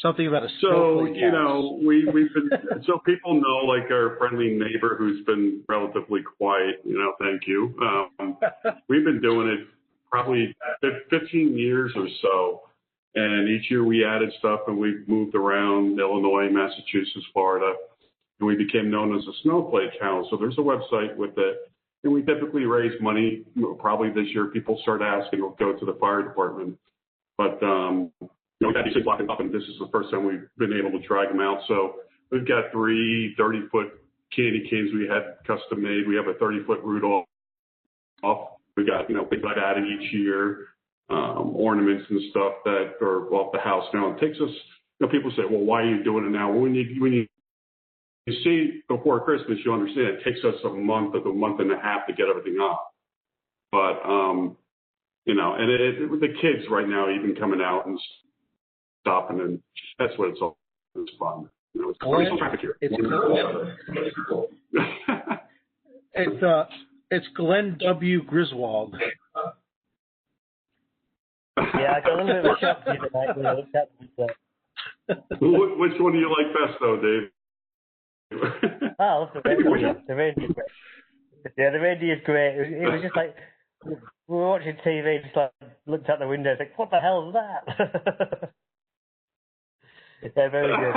Something about a So, we've been, so people know, like our friendly neighbor who's been relatively quiet, thank you. We've been doing it probably 15 years or so. And each year we added stuff and we've moved around Illinois, Massachusetts, Florida. And we became known as a snowflake house. So there's a website with it. And we typically raise money. Probably this year people start asking, we'll go to the fire department. But, we've had these things locking up, and this is the first time we've been able to drag them out. So we've got 3 30-foot candy canes we had custom made. We have a 30-foot Rudolph. We got, things like that in each year, ornaments and stuff that are off the house. Now it takes us, people say, well, why are you doing it now? Well, when you see before Christmas, you understand it takes us a month and a half to get everything up. But, and the kids right now even coming out and stopping, and that's what it's all. It's fun. It's social traffic here. It's Glenn W. Griswold. Yeah, I got a little bit of a shock tonight when I looked at this. Which one do you like best, though, Dave? I love the radio. The radio is great. Yeah, the radio is great. It was just like we were watching TV, just like looked out the window, like, what the hell is that? Yeah, very good.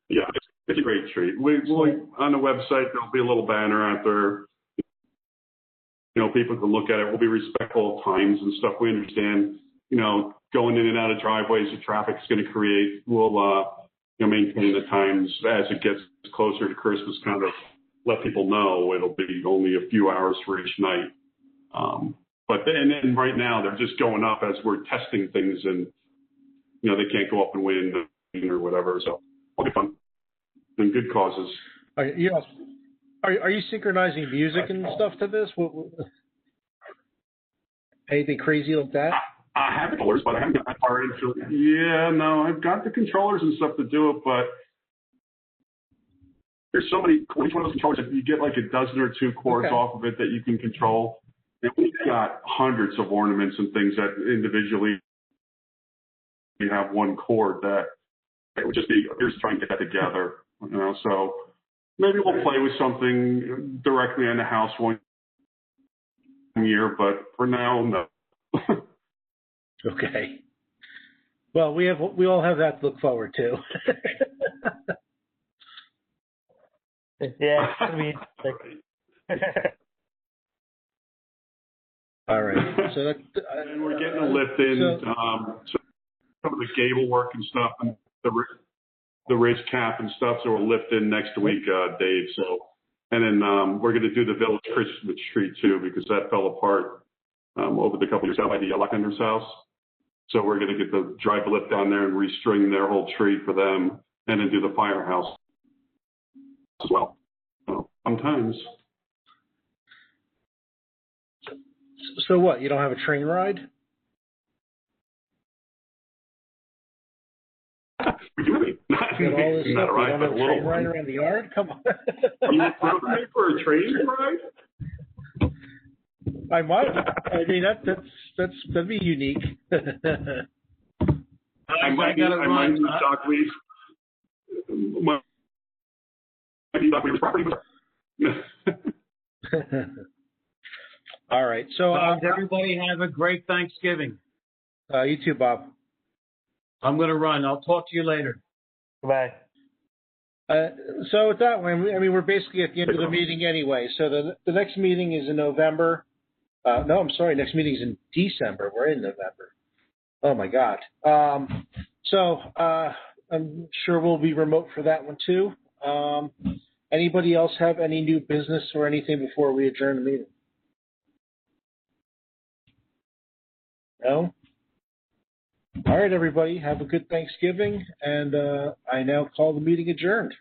Yeah, it's a great treat. We on the website there'll be a little banner out there. People can look at it. We'll be respectful of times and stuff. We understand, going in and out of driveways, the traffic's going to create. We'll, maintain the times as it gets closer to Christmas. Kind of let people know it'll be only a few hours for each night. But then right now they're just going up as we're testing things and. They can't go up and win or whatever. So it'll be fun and good causes. Are you synchronizing music and stuff to this? Anything crazy like that? I have controllers, but I haven't got that far into it. Yeah, no, I've got the controllers and stuff to do it, but there's so many. Each one of those controllers, you get like a dozen or 2 cords off of it that you can control. And we've got hundreds of ornaments and things that individually. We have 1 cord that it would just be, here's trying to get that together, so maybe we'll play with something directly in the house one year, but for now, no. Okay. Well, we all have that to look forward to. Yeah, I mean, all right. So and we're getting a lift in. So some of the gable work and stuff, and the ridge cap and stuff, so we'll lift in next week, Dave. So, and then we're going to do the village Christmas tree too, because that fell apart over the couple years out by the Luckender's house. So we're going to get the drive lift down there and restring their whole tree for them, and then do the firehouse as well. So, sometimes. So what? You don't have a train ride? We do. get all this Not stuff. a We ride, don't but have a a little train one. ride around the yard? Come on. You recruit me for a training ride? I might. I mean, that'd be unique. I gotta run. might be Stockleaf. Might be Stockleaf's property. All right. So, everybody have a great Thanksgiving. You too, Bob. I'm going to run. I'll talk to you later. Goodbye. So with that one, I mean, we're basically at the end of the meeting anyway. So the next meeting is in November. No, I'm sorry. Next meeting is in December. We're in November. Oh my God. So I'm sure we'll be remote for that one too. Anybody else have any new business or anything before we adjourn the meeting? No? All right, everybody. Have a good Thanksgiving. And I now call the meeting adjourned.